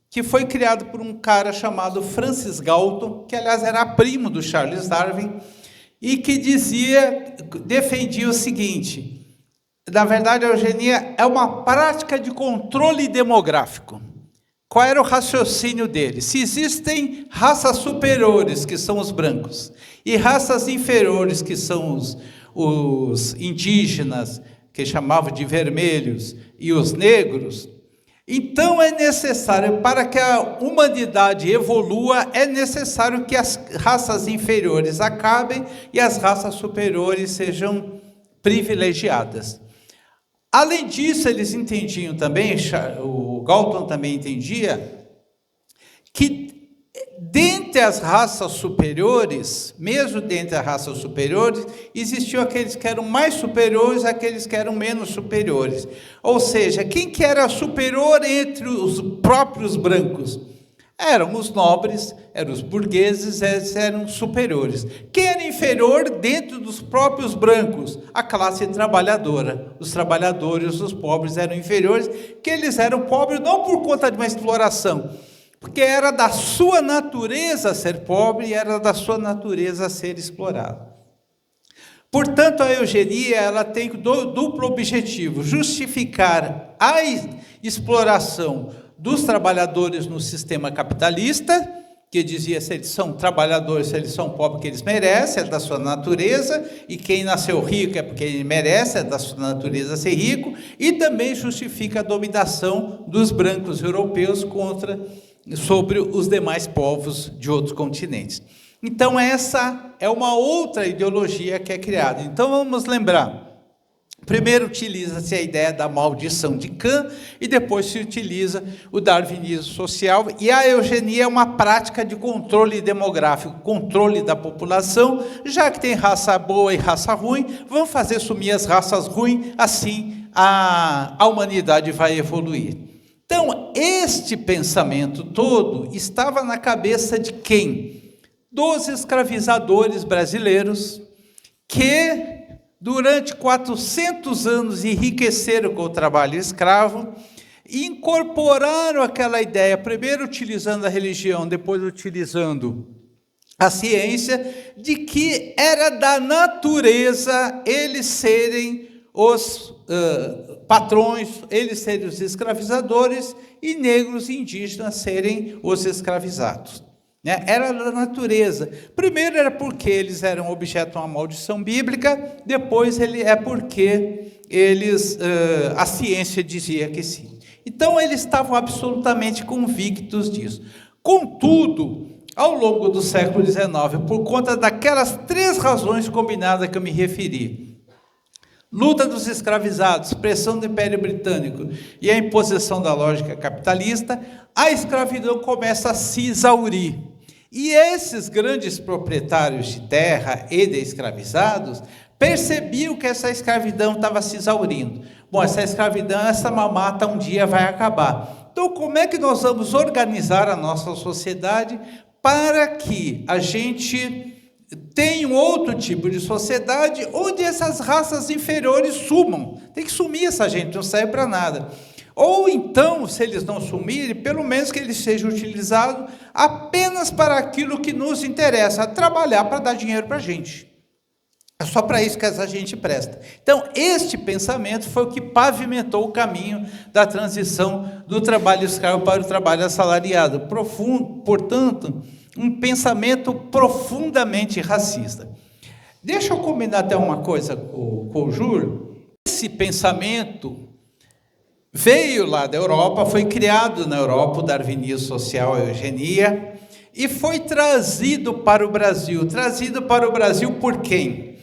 que foi criado por um cara chamado Francis Galton, que, aliás, era primo do Charles Darwin, e que defendia o seguinte: na verdade, a eugenia é uma prática de controle demográfico. Qual era o raciocínio dele? Se existem raças superiores, que são os brancos, e raças inferiores, que são os indígenas, que chamavam de vermelhos, e os negros, então é necessário, para que a humanidade evolua, é necessário que as raças inferiores acabem e as raças superiores sejam privilegiadas. Além disso, eles entendiam também, o Galton também entendia, que dentre as raças superiores, mesmo dentre as raças superiores, existiam aqueles que eram mais superiores e aqueles que eram menos superiores. Ou seja, quem que era superior entre os próprios brancos? Eram os nobres, eram os burgueses, eles eram superiores. Quem era inferior dentro dos próprios brancos? A classe trabalhadora. Os trabalhadores, os pobres eram inferiores, que eles eram pobres não por conta de uma exploração, porque era da sua natureza ser pobre e era da sua natureza ser explorado. Portanto, a eugenia ela tem duplo objetivo: justificar a exploração dos trabalhadores no sistema capitalista, que dizia se eles são trabalhadores, se eles são pobres, que eles merecem, é da sua natureza, e quem nasceu rico é porque ele merece, é da sua natureza ser rico, e também justifica a dominação dos brancos europeus sobre os demais povos de outros continentes. Então, essa é uma outra ideologia que é criada. Então, vamos lembrar. Primeiro utiliza-se a ideia da maldição de Cã e depois se utiliza o darwinismo social, e a eugenia é uma prática de controle demográfico, controle da população. Já que tem raça boa e raça ruim, vamos fazer sumir as raças ruins, assim a humanidade vai evoluir. Então, este pensamento todo estava na cabeça de quem? Dos escravizadores brasileiros, que durante 400 anos enriqueceram com o trabalho escravo e incorporaram aquela ideia, primeiro utilizando a religião, depois utilizando a ciência, de que era da natureza eles serem os patrões, eles serem os escravizadores e negros e indígenas serem os escravizados. Era da natureza. Primeiro era porque eles eram objeto de uma maldição bíblica, depois é porque a ciência dizia que sim. Então, eles estavam absolutamente convictos disso. Contudo, ao longo do século XIX, por conta daquelas 3 razões combinadas que eu me referi, luta dos escravizados, pressão do Império Britânico e a imposição da lógica capitalista, a escravidão começa a se exaurir. E esses grandes proprietários de terra e de escravizados percebiam que essa escravidão estava se exaurindo. Bom, essa escravidão, essa mamata um dia vai acabar. Então, como é que nós vamos organizar a nossa sociedade para que a gente tenha um outro tipo de sociedade onde essas raças inferiores sumam? Tem que sumir essa gente, não serve para nada. Ou então, se eles não sumirem, pelo menos que ele seja utilizado apenas para aquilo que nos interessa, trabalhar para dar dinheiro para a gente. É só para isso que essa gente presta. Então, este pensamento foi o que pavimentou o caminho da transição do trabalho escravo para o trabalho assalariado. Profundo, portanto, um pensamento profundamente racista. Deixa eu combinar até uma coisa com o Júlio. Esse pensamento veio lá da Europa, foi criado na Europa, o darwinismo social, a eugenia, e foi trazido para o Brasil. Trazido para o Brasil por quem?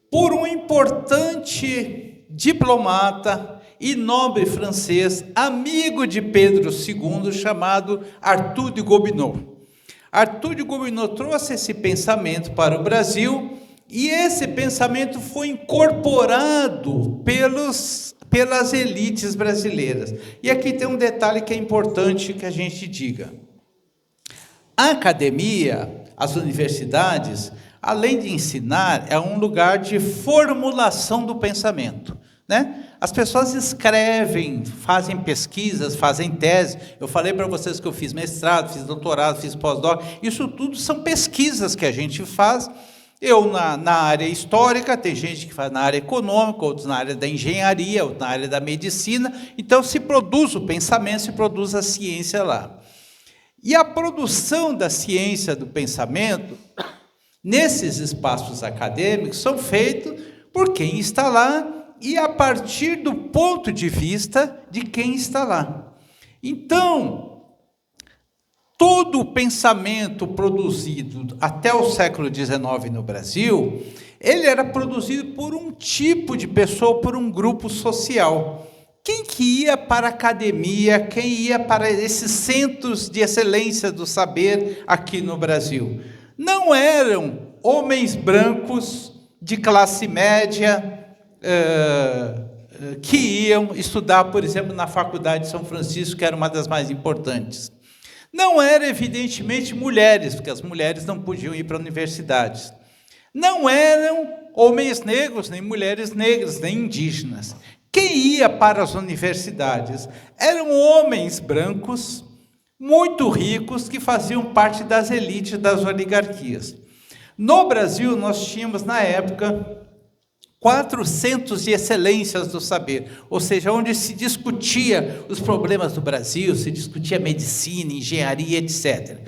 Por um importante diplomata e nobre francês, amigo de Pedro II, chamado Arthur de Gobineau. Arthur de Gobineau trouxe esse pensamento para o Brasil, e esse pensamento foi incorporado pelas elites brasileiras. E aqui tem um detalhe que é importante que a gente diga. A academia, as universidades, além de ensinar, é um lugar de formulação do pensamento, né? As pessoas escrevem, fazem pesquisas, fazem tese. Eu falei para vocês que eu fiz mestrado, fiz doutorado, fiz pós-doc. Isso tudo são pesquisas que a gente faz. Eu na área histórica, tem gente que faz na área econômica, outros na área da engenharia, outros na área da medicina. Então, se produz o pensamento, se produz a ciência lá. E a produção da ciência do pensamento, nesses espaços acadêmicos, são feitos por quem está lá e a partir do ponto de vista de quem está lá. Então, todo o pensamento produzido até o século XIX no Brasil, ele era produzido por um tipo de pessoa, por um grupo social. Quem que ia para a academia, quem ia para esses centros de excelência do saber aqui no Brasil? Não eram homens brancos de classe média que iam estudar, por exemplo, na Faculdade de São Francisco, que era uma das mais importantes. Não eram, evidentemente, mulheres, porque as mulheres não podiam ir para universidades. Não eram homens negros, nem mulheres negras, nem indígenas. Quem ia para as universidades eram homens brancos, muito ricos, que faziam parte das elites das oligarquias. No Brasil, nós tínhamos, na época, 400 de excelências do saber, ou seja, onde se discutia os problemas do Brasil, se discutia medicina, engenharia, etc.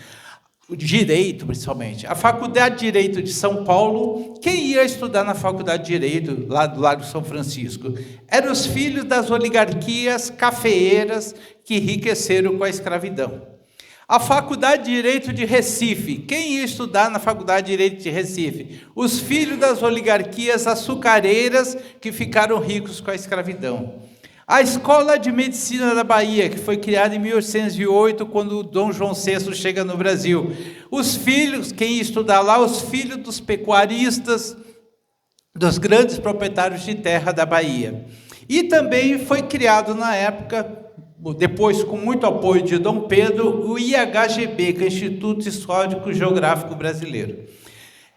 O direito, principalmente. A Faculdade de Direito de São Paulo, quem ia estudar na Faculdade de Direito, lá do Largo São Francisco? Eram os filhos das oligarquias cafeeiras que enriqueceram com a escravidão. A Faculdade de Direito de Recife, quem ia estudar na Faculdade de Direito de Recife? Os filhos das oligarquias açucareiras que ficaram ricos com a escravidão. A Escola de Medicina da Bahia, que foi criada em 1808, quando Dom João VI chega no Brasil. Os filhos, quem ia estudar lá? Os filhos dos pecuaristas, dos grandes proprietários de terra da Bahia. E também foi criado na época, depois com muito apoio de Dom Pedro, o IHGB, que é o Instituto Histórico Geográfico Brasileiro.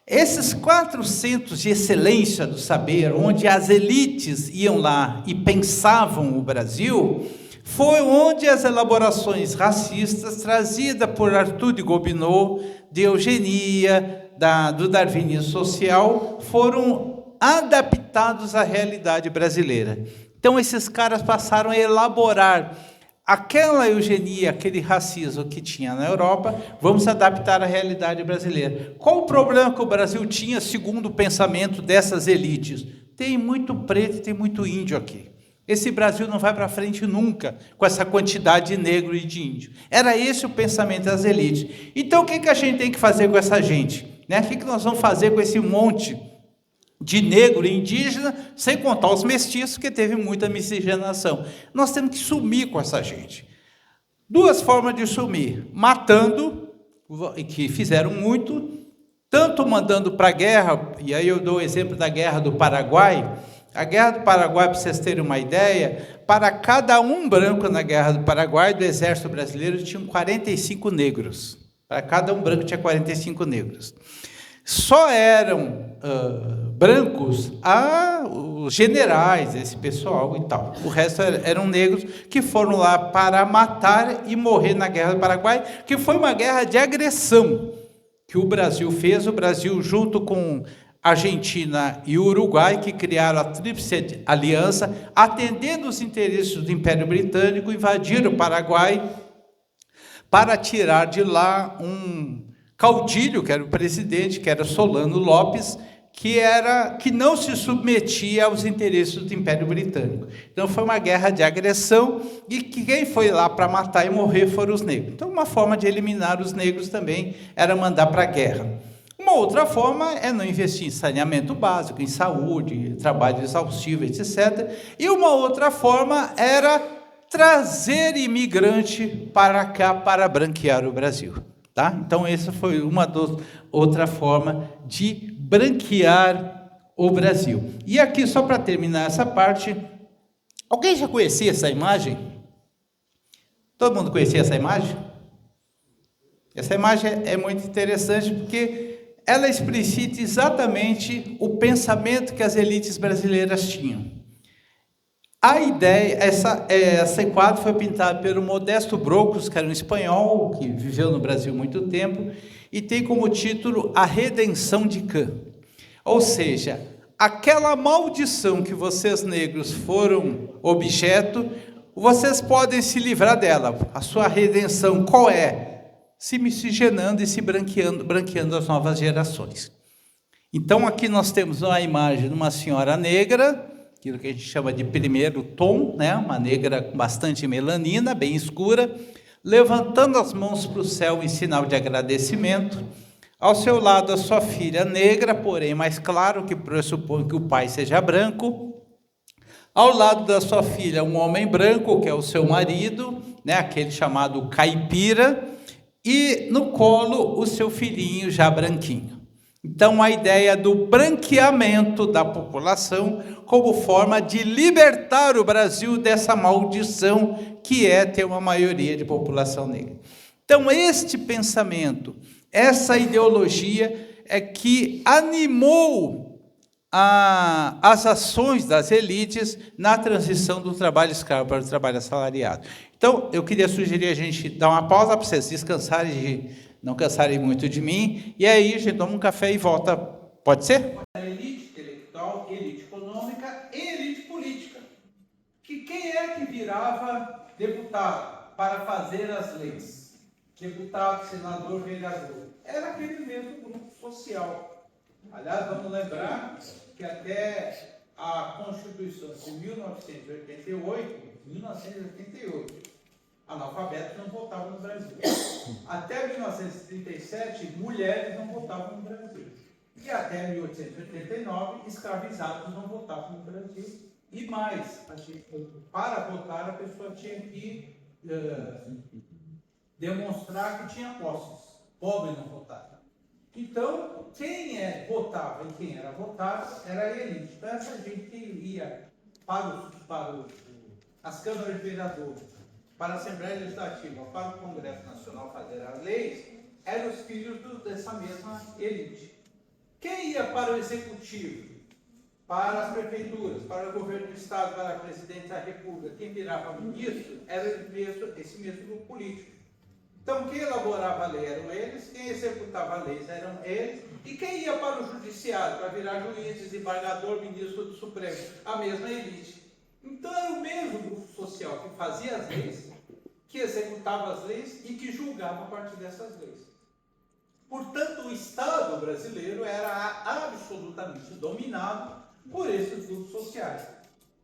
Esses 400 de excelência do saber, onde as elites iam lá e pensavam o Brasil, foi onde as elaborações racistas trazidas por Arthur de Gobineau, de eugenia, do darwinismo social, foram adaptados à realidade brasileira. Então, esses caras passaram a elaborar aquela eugenia, aquele racismo que tinha na Europa, vamos adaptar à realidade brasileira. Qual o problema que o Brasil tinha, segundo o pensamento dessas elites? Tem muito preto e tem muito índio aqui. Esse Brasil não vai para frente nunca com essa quantidade de negro e de índio. Era esse o pensamento das elites. Então, o que a gente tem que fazer com essa gente? O que nós vamos fazer com esse monte de negro e indígena, sem contar os mestiços, que teve muita miscigenação? Nós temos que sumir com essa gente. Duas formas de sumir: matando, que fizeram muito, tanto mandando para a guerra, e aí eu dou o exemplo da Guerra do Paraguai. A Guerra do Paraguai, para vocês terem uma ideia, para cada um branco na Guerra do Paraguai, do Exército Brasileiro, tinham 45 negros. Para cada um branco tinha 45 negros. só eram brancos os generais, esse pessoal e tal. O resto eram negros que foram lá para matar e morrer na Guerra do Paraguai, que foi uma guerra de agressão que o Brasil fez. O Brasil, junto com Argentina e Uruguai, que criaram a Tríplice Aliança, atendendo os interesses do Império Britânico, invadiram o Paraguai para tirar de lá um caudilho, que era o presidente, que era Solano Lopes, que não se submetia aos interesses do Império Britânico. Então foi uma guerra de agressão, e que quem foi lá para matar e morrer foram os negros. Então uma forma de eliminar os negros também era mandar para a guerra. Uma outra forma é não investir em saneamento básico, em saúde, trabalho exaustivo, etc. E uma outra forma era trazer imigrante para cá para branquear o Brasil. Tá? Então essa foi outra forma de branquear o Brasil. E aqui, só para terminar essa parte, alguém já conhecia essa imagem? Todo mundo conhecia essa imagem? Essa imagem é muito interessante porque ela explicita exatamente o pensamento que as elites brasileiras tinham. A ideia, esse quadro foi pintado pelo Modesto Brocos, que era um espanhol que viveu no Brasil há muito tempo, e tem como título A Redenção de Cã. Ou seja, aquela maldição que vocês negros foram objeto, vocês podem se livrar dela. A sua redenção qual é? Se miscigenando e se branqueando as novas gerações. Então aqui nós temos uma imagem de uma senhora negra, aquilo que a gente chama de primeiro tom, né? Uma negra com bastante melanina, bem escura, levantando as mãos para o céu em sinal de agradecimento. Ao seu lado, a sua filha negra, porém mais claro, que pressupõe que o pai seja branco. Ao lado da sua filha, um homem branco, que é o seu marido, né? Aquele chamado caipira, e no colo o seu filhinho já branquinho. Então, a ideia do branqueamento da população como forma de libertar o Brasil dessa maldição que é ter uma maioria de população negra. Então, este pensamento, essa ideologia é que animou as ações das elites na transição do trabalho escravo para o trabalho assalariado. Então, eu queria sugerir a gente dar uma pausa para vocês descansarem, não cansarem muito de mim, e aí a gente toma um café e volta. Pode ser? A elite intelectual, elite econômica e elite política. Que quem é que virava deputado para fazer as leis? Deputado, senador, vereador. Era aquele mesmo grupo social. Aliás, vamos lembrar que até a Constituição de 1988, analfabetos não votavam no Brasil. Até 1937, mulheres não votavam no Brasil. E até 1889, escravizados não votavam no Brasil. E mais, para votar, a pessoa tinha que demonstrar que tinha posses. Pobre não votava. Então, quem votava e quem era votado era a elite. Então, essa gente que ia para as câmaras de vereadores, para a Assembleia Legislativa, para o Congresso Nacional fazer as leis, eram os filhos dessa mesma elite. Quem ia para o Executivo, para as prefeituras, para o governo do Estado, para a presidente da República, quem virava ministro, era esse mesmo grupo político. Então, quem elaborava a lei eram eles, quem executava leis eram eles, e quem ia para o Judiciário, para virar juiz, desembargador, ministro do Supremo, a mesma elite. Então, era o mesmo grupo social que fazia as leis, que executava as leis e que julgava a partir dessas leis. Portanto, o Estado brasileiro era absolutamente dominado por esses grupos sociais.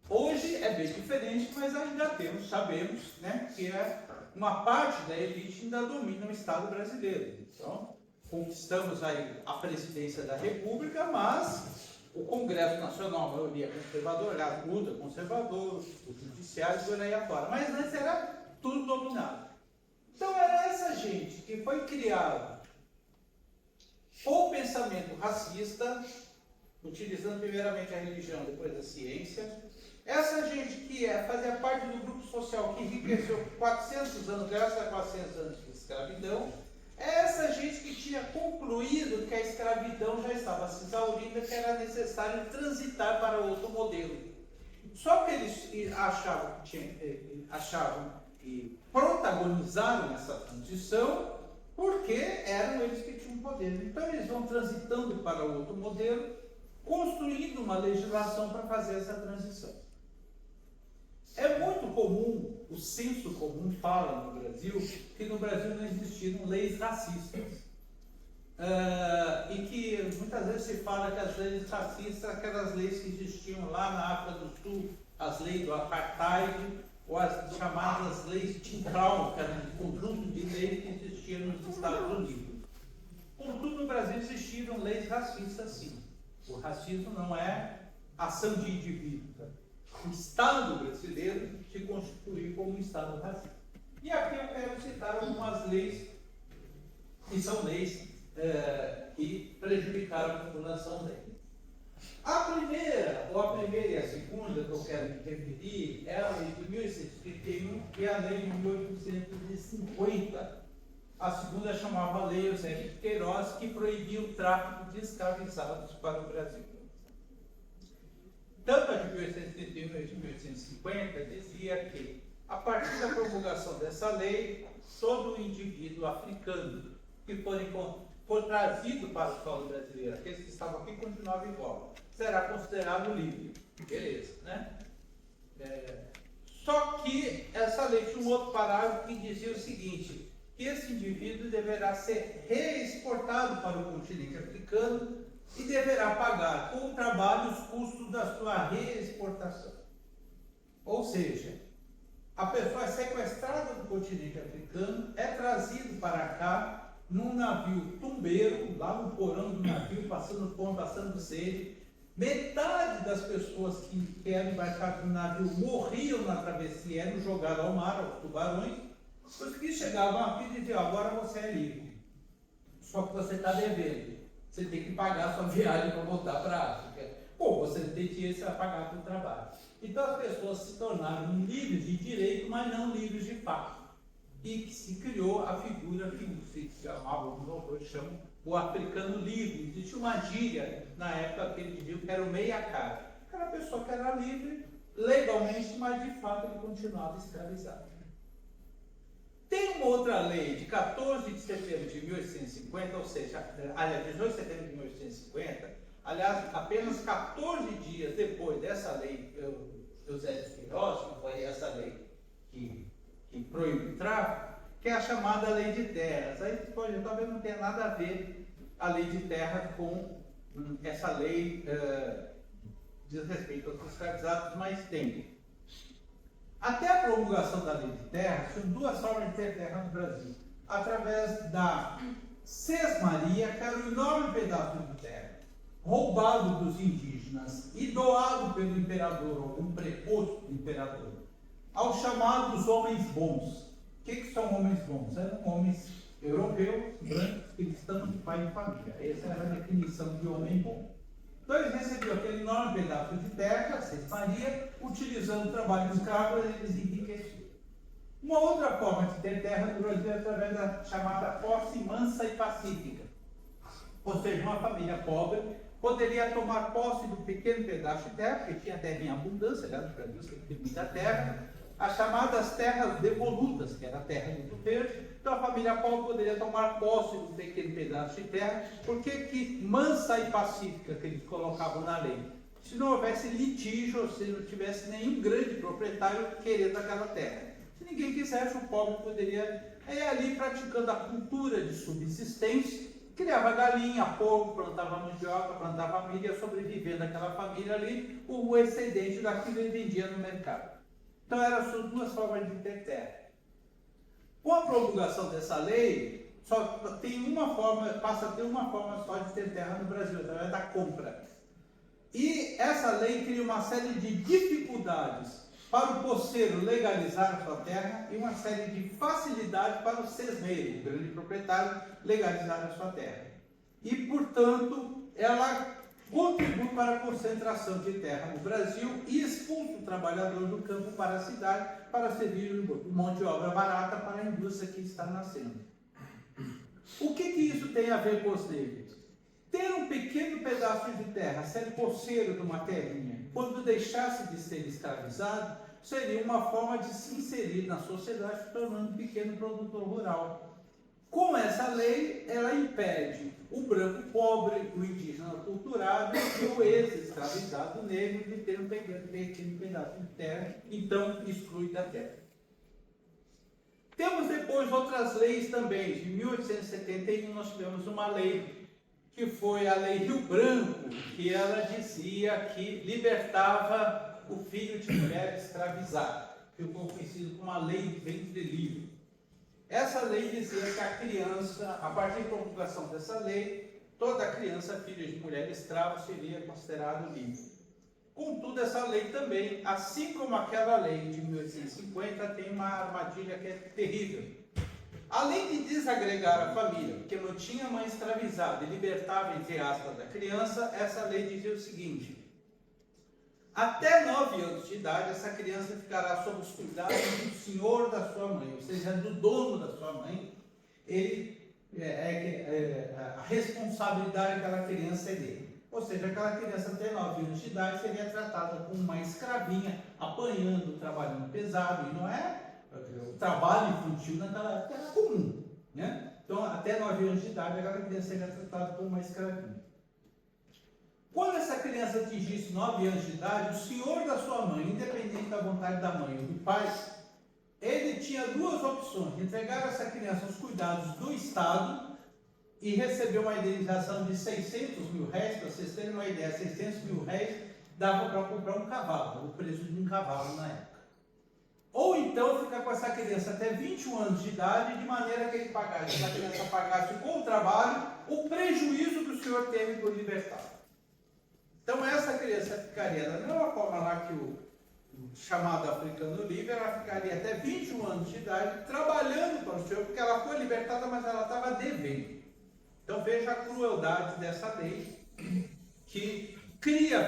Hoje é bem diferente, mas ainda sabemos, né, que uma parte da elite ainda domina o Estado brasileiro. Então, conquistamos aí a presidência da República, mas o Congresso Nacional, a maioria conservadora, a luta conservadora, o Judiciário, por aí afora. Mas antes era tudo dominado. Então, era essa gente que foi criada com o pensamento racista, utilizando primeiramente a religião, depois a ciência. Essa gente que fazia parte do grupo social que enriqueceu 400 anos, graças a 400 anos de escravidão, É essa gente que tinha concluído que a escravidão já estava se exaurindo, que era necessário transitar para outro modelo. Só que eles achavam que protagonizaram essa transição porque eram eles que tinham poder. Então eles vão transitando para outro modelo, construindo uma legislação para fazer essa transição. É muito comum, o senso comum fala no Brasil, que no Brasil não existiram leis racistas. E que muitas vezes se fala que as leis racistas, aquelas leis que existiam lá na África do Sul, as leis do apartheid, ou as chamadas leis de Jim Brown, que eram um conjunto de leis que existiam nos Estados Unidos. Contudo, no Brasil existiram leis racistas, sim. O racismo não é ação de indivíduo. O Estado brasileiro se constituiu como um Estado racista. E aqui eu quero citar algumas leis que são leis que prejudicaram a população dele. A primeira e a segunda que eu quero me referir é a lei de 1831 e a lei de 1850. A segunda chamava Lei Eusébio de Queiroz, que proibia o tráfico de escravizados para o Brasil. Tanto a de 1831 e a de 1850 dizia que, a partir da promulgação dessa lei, todo indivíduo africano que for trazido para o solo brasileiro, aqueles que estavam aqui continuavam igual, será considerado livre. Beleza, né? Só que essa lei tinha um outro parágrafo que dizia o seguinte, que esse indivíduo deverá ser reexportado para o continente africano e deverá pagar com o trabalho os custos da sua reexportação. Ou seja, a pessoa é sequestrada do continente africano, é trazido para cá num navio tumbeiro, lá no porão do navio, passando fome, passando sede. Metade das pessoas que eram embarcadas no navio morriam na travessia, eram jogadas ao mar, aos tubarões. Os que chegavam aqui diziam, agora você é livre, só que você está devendo. Você tem que pagar a sua viagem para voltar para a África. Pô, você não tem dinheiro, você vai pagar pelo trabalho. Então as pessoas se tornaram livres de direito, mas não livres de fato. E se criou a figura que se chamava, os autores chamam, o africano livre. Existia uma gíria na época que ele dizia que era o meia-cara. Aquela pessoa que era livre legalmente, mas de fato ele continuava escravizado. Tem uma outra lei de 14 de setembro de 1850, ou seja, aliás, 18 de setembro de 1850, aliás, apenas 14 dias depois dessa lei, Eusébio de Queiroz, que foi essa lei que proíbe o tráfico, que é a chamada Lei de Terras. Aí talvez não tenha nada a ver a Lei de Terras com essa lei diz respeito aos escravizados, mas tem. Até a promulgação da Lei de Terras, tinham duas formas de ter terra no Brasil. Através da sesmaria, que era um enorme pedaço de terra, roubado dos indígenas e doado pelo imperador, ou um preposto do imperador, aos chamados homens bons. O que são homens bons? Eram homens europeus, brancos, cristãos de pai e família. Essa era a definição de homem bom. Então eles recebiam aquele enorme pedaço de terra, a sesmaria, utilizando o trabalho dos escravos, eles enriqueciam. Uma outra forma de ter terra no Brasil é através da chamada posse mansa e pacífica. Ou seja, uma família pobre poderia tomar posse de um pequeno pedaço de terra, porque tinha terra em abundância, né? No Brasil sempre tem muita terra, as chamadas terras devolutas, que era a terra muito verde. Então a família pobre poderia tomar posse de um pequeno pedaço de terra. Por que mansa e pacífica que eles colocavam na lei? Se não houvesse litígio, ou se não tivesse nenhum grande proprietário querendo aquela terra. Se ninguém quisesse, o pobre poderia ir ali praticando a cultura de subsistência, criava galinha, porco, plantava mandioca, plantava milho, sobrevivendo aquela família ali, o excedente daquilo ele vendia no mercado. Então eram as duas formas de ter terra. Com a promulgação dessa lei, só tem uma forma, passa a ter uma forma só de ter terra no Brasil, através da compra. E essa lei cria uma série de dificuldades para o posseiro legalizar a sua terra e uma série de facilidades para o sesmeiro, o grande proprietário, legalizar a sua terra. E, portanto, ela contribui para a concentração de terra no Brasil e expulsa o trabalhador do campo para a cidade para servir de mão de obra barata para a indústria que está nascendo. O que isso tem a ver com os negros? Ter um pequeno pedaço de terra, ser poceiro de uma terrinha, quando deixasse de ser escravizado, seria uma forma de se inserir na sociedade, se tornando um pequeno produtor rural. Com essa lei, ela impede o branco pobre, o indígena culturado e o ex-escravizado negro de ter um pequeno pedaço de terra, então exclui da terra. Temos depois outras leis também. De 1871 nós tivemos uma lei que foi a Lei Rio Branco, que ela dizia que libertava o filho de mulher escravizada. Ficou conhecido como a Lei do Ventre Livre. Essa lei dizia que a criança, a partir da promulgação dessa lei, toda criança filha de mulher escrava seria considerado livre. Contudo, essa lei também, assim como aquela lei de 1850, tem uma armadilha que é terrível. Além de desagregar a família, porque mantinha a mãe escravizada e libertava, entre aspas, da criança, essa lei dizia o seguinte: até 9 anos de idade, essa criança ficará sob os cuidados do senhor da sua mãe, ou seja, do dono da sua mãe. A responsabilidade daquela criança é dele. Ou seja, aquela criança até 9 anos de idade seria tratada como uma escravinha, apanhando, trabalhando pesado, e não é o trabalho infantil naquela época era comum, né? Então, até 9 anos de idade, aquela criança seria tratada como uma escravinha. Quando essa criança atingisse 9 anos de idade, o senhor da sua mãe, independente da vontade da mãe ou do pai, ele tinha duas opções: entregar essa criança aos cuidados do Estado e receber uma indenização de 600 mil réis. Para vocês terem uma ideia, 600 mil réis dava para comprar um cavalo, o preço de um cavalo na época. Ou então ficar com essa criança até 21 anos de idade, de maneira que essa criança pagasse com o trabalho o prejuízo que o senhor teve por libertar. Então essa criança ficaria da mesma forma lá que o chamado africano livre, ela ficaria até 21 anos de idade trabalhando para o senhor, porque ela foi libertada, mas ela estava devendo. Então veja a crueldade dessa lei, que cria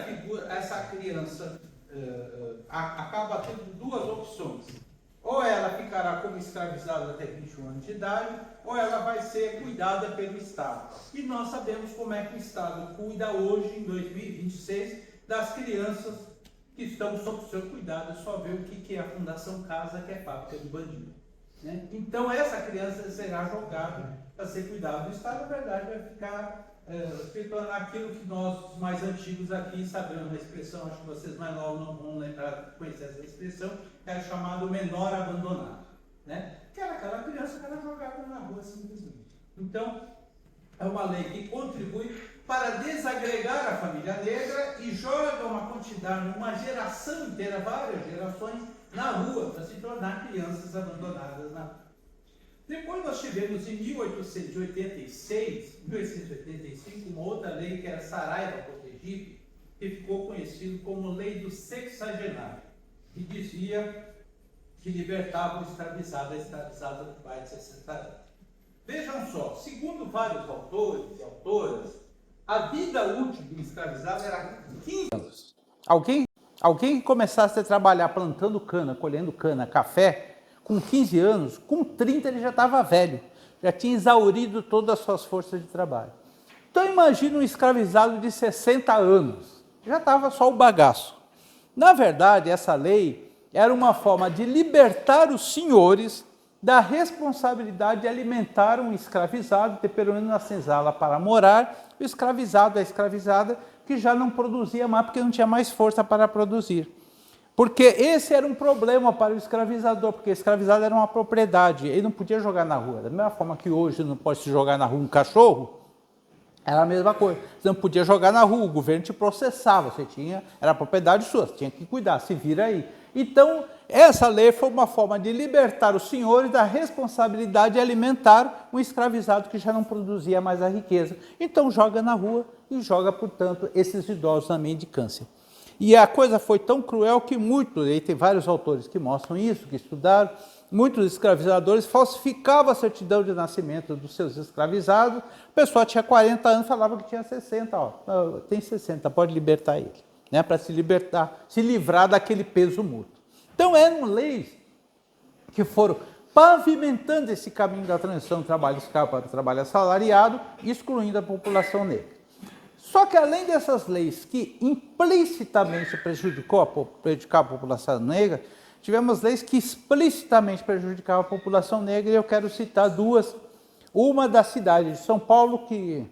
essa criança, acaba tendo duas opções: ou ela ficará como escravizada até 21 anos de idade, ou ela vai ser cuidada pelo Estado. E nós sabemos como é que o Estado cuida hoje, em 2026, das crianças que estão sob o seu cuidado. É só ver o que é a Fundação Casa, que é fábrica de bandido, né? Então essa criança será jogada para ser cuidada do Estado. Na verdade, vai ficar se tornar aquilo que nós mais antigos aqui sabemos a expressão, acho que vocês mais novos não vão lembrar, conhecer essa expressão, que era chamado menor abandonado, né? Que era aquela criança que era jogada na rua simplesmente. Então, é uma lei que contribui para desagregar a família negra e joga uma quantidade, uma geração inteira, várias gerações, na rua, para se tornar crianças abandonadas na rua. Depois nós tivemos em 1885, uma outra lei que era Saraiva Protegido, que ficou conhecido como Lei do Sexagenário, que dizia que libertava o escravizado, a escravizada do pai de 60 anos. Vejam só, segundo vários autores e autoras, a vida útil do escravizado era 15 anos. Alguém que começasse a trabalhar plantando cana, colhendo cana, café, com 15 anos, com 30 ele já estava velho, já tinha exaurido todas as suas forças de trabalho. Então imagina um escravizado de 60 anos, já estava só o bagaço. Na verdade, essa lei era uma forma de libertar os senhores da responsabilidade de alimentar um escravizado, ter pelo menos na senzala para morar, o escravizado, a escravizada, que já não produzia mais, porque não tinha mais força para produzir. Porque esse era um problema para o escravizador, porque o escravizado era uma propriedade, ele não podia jogar na rua. Da mesma forma que hoje não pode se jogar na rua um cachorro, era a mesma coisa. Você não podia jogar na rua, o governo te processava, era propriedade sua, você tinha que cuidar, se vira aí. Então, essa lei foi uma forma de libertar os senhores da responsabilidade de alimentar um escravizado que já não produzia mais a riqueza. Então, joga na rua e joga, portanto, esses idosos na mendicância. E a coisa foi tão cruel que e tem vários autores que mostram isso, que estudaram, muitos escravizadores falsificavam a certidão de nascimento dos seus escravizados. A pessoa tinha 40 anos, falava que tinha 60, tem 60, pode libertar ele, né, para se libertar, se livrar daquele peso mútuo. Então eram leis que foram pavimentando esse caminho da transição do trabalho escravo para o trabalho assalariado, excluindo a população negra. Só que além dessas leis que implicitamente prejudicavam a população negra, tivemos leis que explicitamente prejudicavam a população negra, e eu quero citar duas. Uma da cidade de São Paulo, que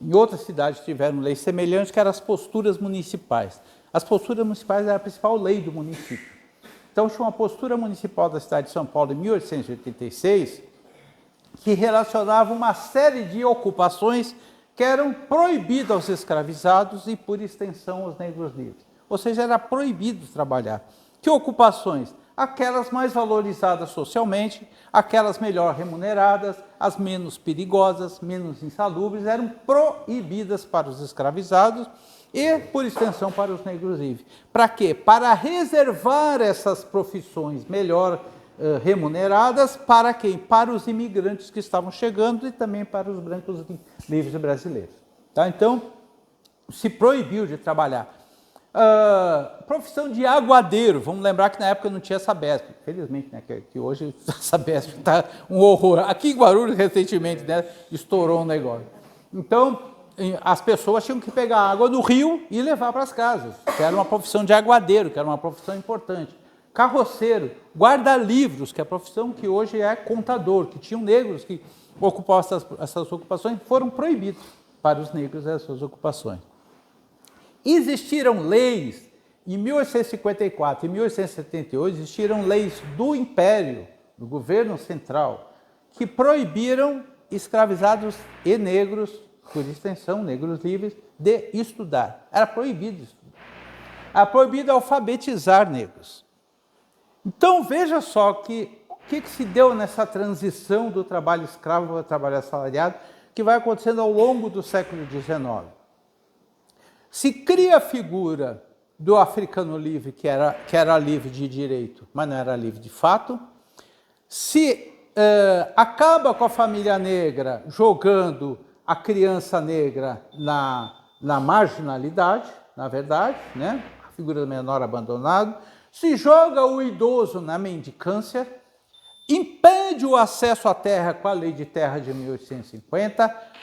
em outras cidades tiveram leis semelhantes, que eram as posturas municipais. As posturas municipais eram a principal lei do município. Então, tinha uma postura municipal da cidade de São Paulo, em 1886, que relacionava uma série de ocupações que eram proibidas aos escravizados e, por extensão, aos negros livres. Ou seja, era proibido trabalhar. Que ocupações? Aquelas mais valorizadas socialmente, aquelas melhor remuneradas, as menos perigosas, menos insalubres, eram proibidas para os escravizados e, por extensão, para os negros livres. Para quê? Para reservar essas profissões melhor remuneradas para quem? Para os imigrantes que estavam chegando e também para os brancos livres brasileiros. Tá? Então, se proibiu de trabalhar. Profissão de aguadeiro, vamos lembrar que na época não tinha Sabesp, felizmente, né, que hoje a Sabesp está um horror. Aqui em Guarulhos, recentemente, né, estourou um negócio. Então, as pessoas tinham que pegar água do rio e levar para as casas, que era uma profissão de aguadeiro, que era uma profissão importante. Carroceiro, guarda-livros, que é a profissão que hoje é contador, que tinham negros que ocupavam essas ocupações, foram proibidos para os negros essas ocupações. Existiram leis, em 1854 e 1878, existiram leis do Império, do governo central, que proibiram escravizados e negros, por extensão, negros livres, de estudar. Era proibido estudar. Era proibido alfabetizar negros. Então, veja só o que se deu nessa transição do trabalho escravo para o trabalho assalariado, que vai acontecendo ao longo do século XIX. Se cria a figura do africano livre, que era livre de direito, mas não era livre de fato. Se acaba com a família negra jogando a criança negra na marginalidade, na verdade, né? A figura do menor abandonado. Se joga o idoso na mendicância, impede o acesso à terra com a Lei de Terra de 1850,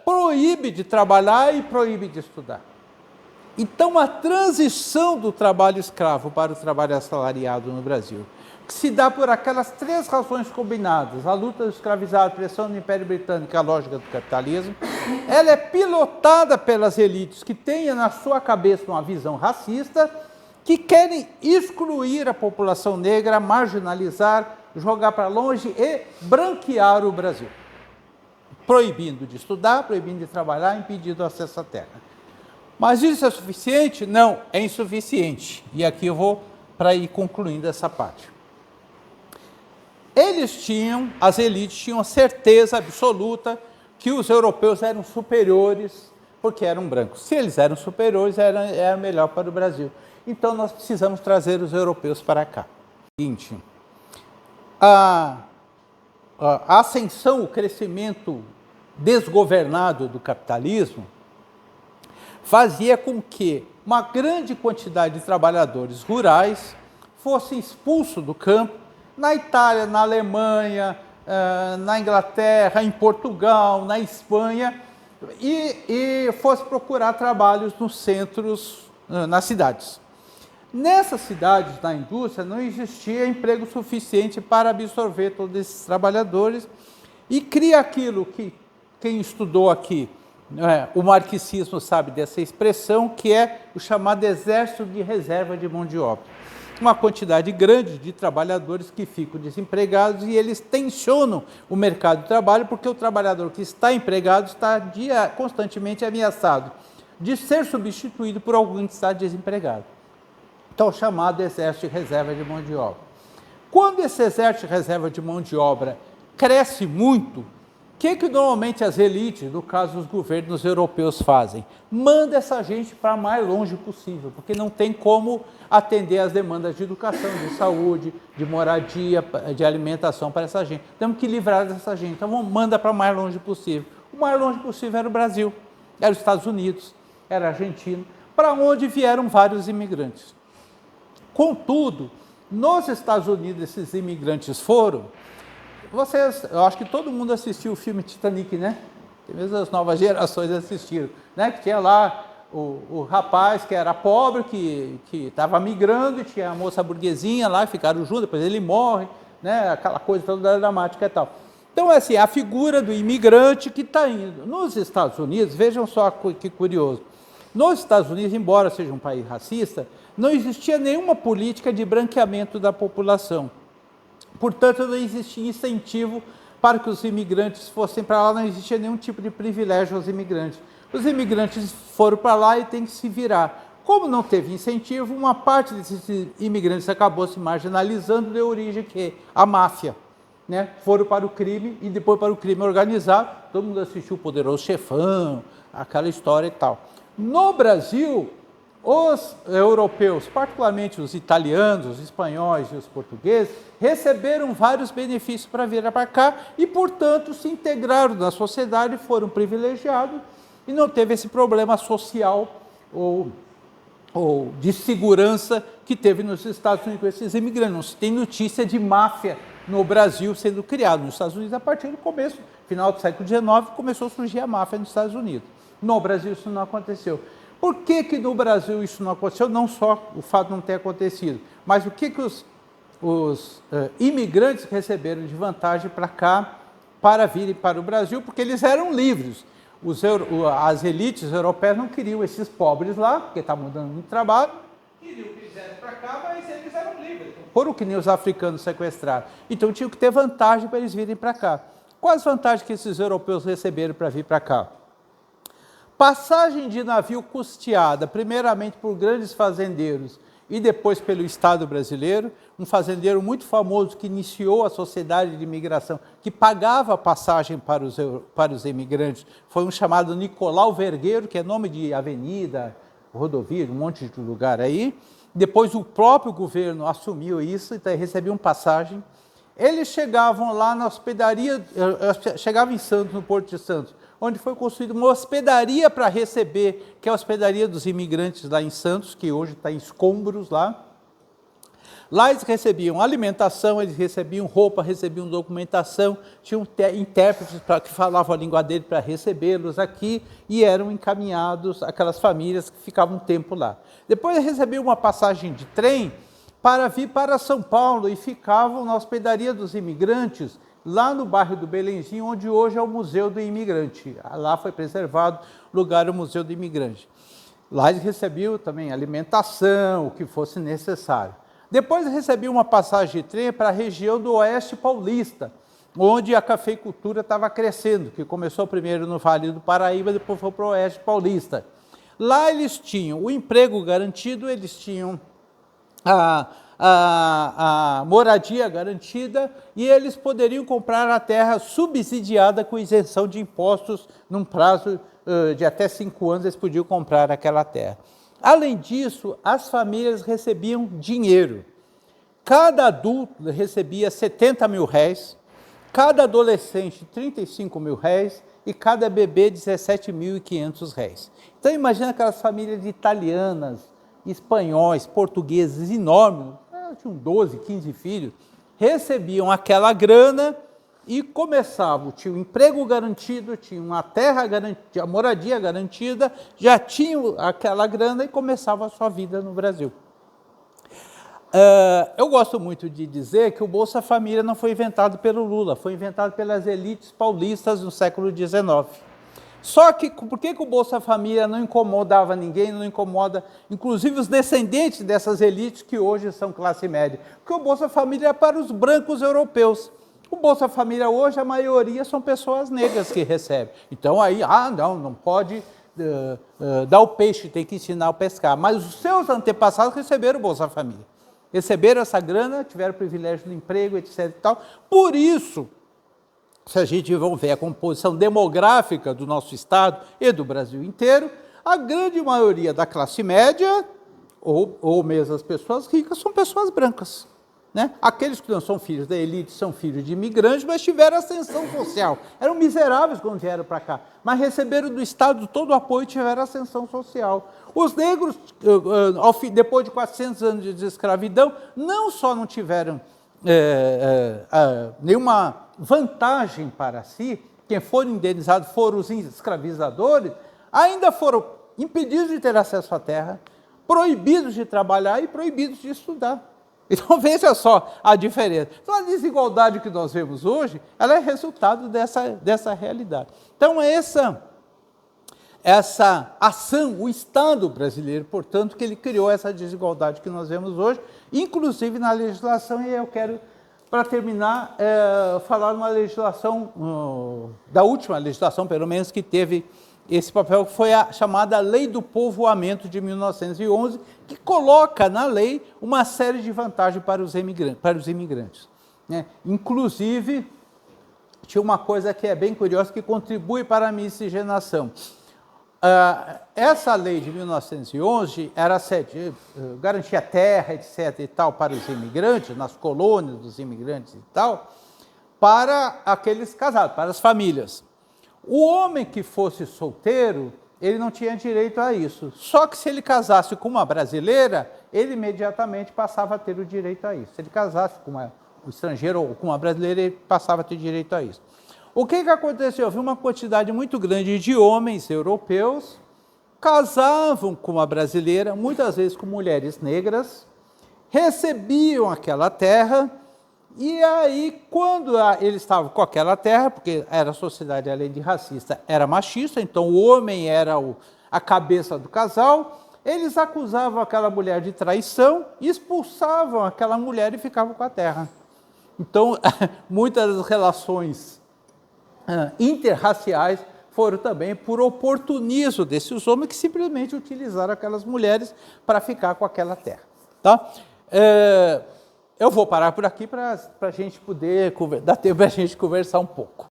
proíbe de trabalhar e proíbe de estudar. Então, a transição do trabalho escravo para o trabalho assalariado no Brasil, que se dá por aquelas três razões combinadas, a luta do escravizado, a pressão do Império Britânico e a lógica do capitalismo, ela é pilotada pelas elites que têm na sua cabeça uma visão racista, que querem excluir a população negra, marginalizar, jogar para longe e branquear o Brasil. Proibindo de estudar, proibindo de trabalhar, impedindo o acesso à terra. Mas isso é suficiente? Não, é insuficiente. E aqui eu vou para ir concluindo essa parte. As elites tinham certeza absoluta que os europeus eram superiores porque eram brancos. Se eles eram superiores, era melhor para o Brasil. Então, nós precisamos trazer os europeus para cá. Seguinte, a ascensão, o crescimento desgovernado do capitalismo fazia com que uma grande quantidade de trabalhadores rurais fossem expulsos do campo na Itália, na Alemanha, na Inglaterra, em Portugal, na Espanha, e fosse procurar trabalhos nos centros, nas cidades. Nessas cidades, na indústria, não existia emprego suficiente para absorver todos esses trabalhadores e cria aquilo que quem estudou aqui, o marxismo sabe dessa expressão, que é o chamado exército de reserva de mão de obra. Uma quantidade grande de trabalhadores que ficam desempregados e eles tensionam o mercado de trabalho porque o trabalhador que está empregado está constantemente ameaçado de ser substituído por alguém que está desempregado. Então, o chamado exército de reserva de mão de obra. Quando esse exército de reserva de mão de obra cresce muito, o que normalmente as elites, no caso os governos europeus, fazem? Manda essa gente para o mais longe possível, porque não tem como atender às demandas de educação, de saúde, de moradia, de alimentação para essa gente. Temos que livrar dessa gente, então manda para o mais longe possível. O mais longe possível era o Brasil, era os Estados Unidos, era a Argentina, para onde vieram vários imigrantes. Contudo, Nos Estados Unidos, esses imigrantes foram... eu acho que todo mundo assistiu o filme Titanic, né? Mesmo as novas gerações assistiram, né? Que tinha lá o rapaz que era pobre, que estava migrando, e tinha a moça burguesinha lá, ficaram juntos, depois ele morre, né? Aquela coisa toda dramática e tal. Então, assim, a figura do imigrante que está indo. Nos Estados Unidos, vejam só que curioso, nos Estados Unidos, embora seja um país racista, não existia nenhuma política de branqueamento da população. Portanto, não existia incentivo para que os imigrantes fossem para lá, não existia nenhum tipo de privilégio aos imigrantes. Os imigrantes foram para lá e têm que se virar. Como não teve incentivo, uma parte desses imigrantes acabou se marginalizando, deu origem à máfia. Né? Foram para o crime e depois para o crime organizado. Todo mundo assistiu o Poderoso Chefão, aquela história e tal. No Brasil, os europeus, particularmente os italianos, os espanhóis e os portugueses, receberam vários benefícios para vir para cá e, portanto, se integraram na sociedade, foram privilegiados e não teve esse problema social ou de segurança que teve nos Estados Unidos com esses imigrantes. Não se tem notícia de máfia no Brasil sendo criado. Nos Estados Unidos, a partir do começo, final do século XIX, começou a surgir a máfia nos Estados Unidos. No Brasil isso não aconteceu. Por que no Brasil isso não aconteceu? Não só o fato de não ter acontecido, mas o que os imigrantes receberam de vantagem para cá, para virem para o Brasil, porque eles eram livres. As elites europeias não queriam esses pobres lá, porque estavam dando muito trabalho, queriam que eles viessem para cá, mas eles eram livres. Foram que nem os africanos sequestrados. Então tinham que ter vantagem para eles virem para cá. Quais vantagens que esses europeus receberam para vir para cá? Passagem de navio custeada, primeiramente por grandes fazendeiros e depois pelo Estado brasileiro, um fazendeiro muito famoso que iniciou a sociedade de imigração, que pagava a passagem para os imigrantes, foi um chamado Nicolau Vergueiro, que é nome de avenida, rodovia, um monte de lugar aí. Depois o próprio governo assumiu isso, então recebiam passagem. Eles chegavam lá na hospedaria, chegavam em Santos, no Porto de Santos, onde foi construída uma hospedaria para receber, que é a hospedaria dos imigrantes lá em Santos, que hoje está em escombros lá. Lá eles recebiam alimentação, eles recebiam roupa, recebiam documentação, tinham intérpretes que falavam a língua dele para recebê-los aqui e eram encaminhados aquelas famílias que ficavam um tempo lá. Depois recebiam uma passagem de trem para vir para São Paulo e ficavam na hospedaria dos imigrantes, lá no bairro do Belenzinho, onde hoje é o Museu do Imigrante. Lá foi preservado o lugar, o Museu do Imigrante. Lá eles recebiam também alimentação, o que fosse necessário. Depois recebiam uma passagem de trem para a região do Oeste Paulista, onde a cafeicultura estava crescendo, que começou primeiro no Vale do Paraíba, depois foi para o Oeste Paulista. Lá eles tinham o emprego garantido, eles tinham a moradia garantida e eles poderiam comprar a terra subsidiada com isenção de impostos num prazo de até 5 anos, eles podiam comprar aquela terra. Além disso, as famílias recebiam dinheiro. Cada adulto recebia R$70 mil, cada adolescente R$35 mil e cada bebê R$17.500. Então imagina aquelas famílias italianas, espanhóis, portugueses enormes, tinham 12, 15 filhos, recebiam aquela grana e começavam, tinham um emprego garantido, tinham uma terra garantida, a moradia garantida, já tinham aquela grana e começavam a sua vida no Brasil. Eu gosto muito de dizer que o Bolsa Família não foi inventado pelo Lula, foi inventado pelas elites paulistas no século XIX. Só que por que o Bolsa Família não incomodava ninguém, não incomoda, inclusive os descendentes dessas elites que hoje são classe média? Porque o Bolsa Família é para os brancos europeus. O Bolsa Família hoje, a maioria são pessoas negras que recebem. Então aí, não pode dar o peixe, tem que ensinar a pescar. Mas os seus antepassados receberam o Bolsa Família. Receberam essa grana, tiveram o privilégio do emprego, etc. e tal. Por isso, se a gente vai ver a composição demográfica do nosso Estado e do Brasil inteiro, a grande maioria da classe média, ou mesmo as pessoas ricas, são pessoas brancas.
né? Aqueles que não são filhos da elite são filhos de imigrantes, mas tiveram ascensão social. Eram miseráveis quando vieram para cá, mas receberam do Estado todo o apoio e tiveram ascensão social. Os negros, depois de 400 anos de escravidão, não só não tiveram nenhuma vantagem para si, quem foram indenizados foram os escravizadores, ainda foram impedidos de ter acesso à terra, proibidos de trabalhar e proibidos de estudar. Então veja só a diferença. Então a desigualdade que nós vemos hoje, ela é resultado dessa realidade. Então essa ação, o Estado brasileiro, portanto, que ele criou essa desigualdade que nós vemos hoje, inclusive na legislação, e eu quero, para terminar, falar uma legislação, da última legislação, pelo menos, que teve esse papel, que foi a chamada Lei do Povoamento de 1911, que coloca na lei uma série de vantagens para os imigrantes. Né? Inclusive, tinha uma coisa que é bem curiosa, que contribui para a miscigenação. Essa lei de 1911 garantia terra, etc. e tal, para os imigrantes, nas colônias dos imigrantes e tal, para aqueles casados, para as famílias. O homem que fosse solteiro, ele não tinha direito a isso. Só que se ele casasse com uma brasileira, ele imediatamente passava a ter o direito a isso. Se ele casasse com um estrangeiro ou com uma brasileira, ele passava a ter direito a isso. O que aconteceu? Houve uma quantidade muito grande de homens europeus casavam com uma brasileira, muitas vezes com mulheres negras, recebiam aquela terra, e aí, quando eles estavam com aquela terra, porque era a sociedade, além de racista, era machista, então o homem era a cabeça do casal, eles acusavam aquela mulher de traição, expulsavam aquela mulher e ficavam com a terra. Então, muitas das relações interraciais foram também por oportunismo desses homens que simplesmente utilizaram aquelas mulheres para ficar com aquela terra. Tá? Eu vou parar por aqui para a gente poder dar tempo para a gente conversar um pouco.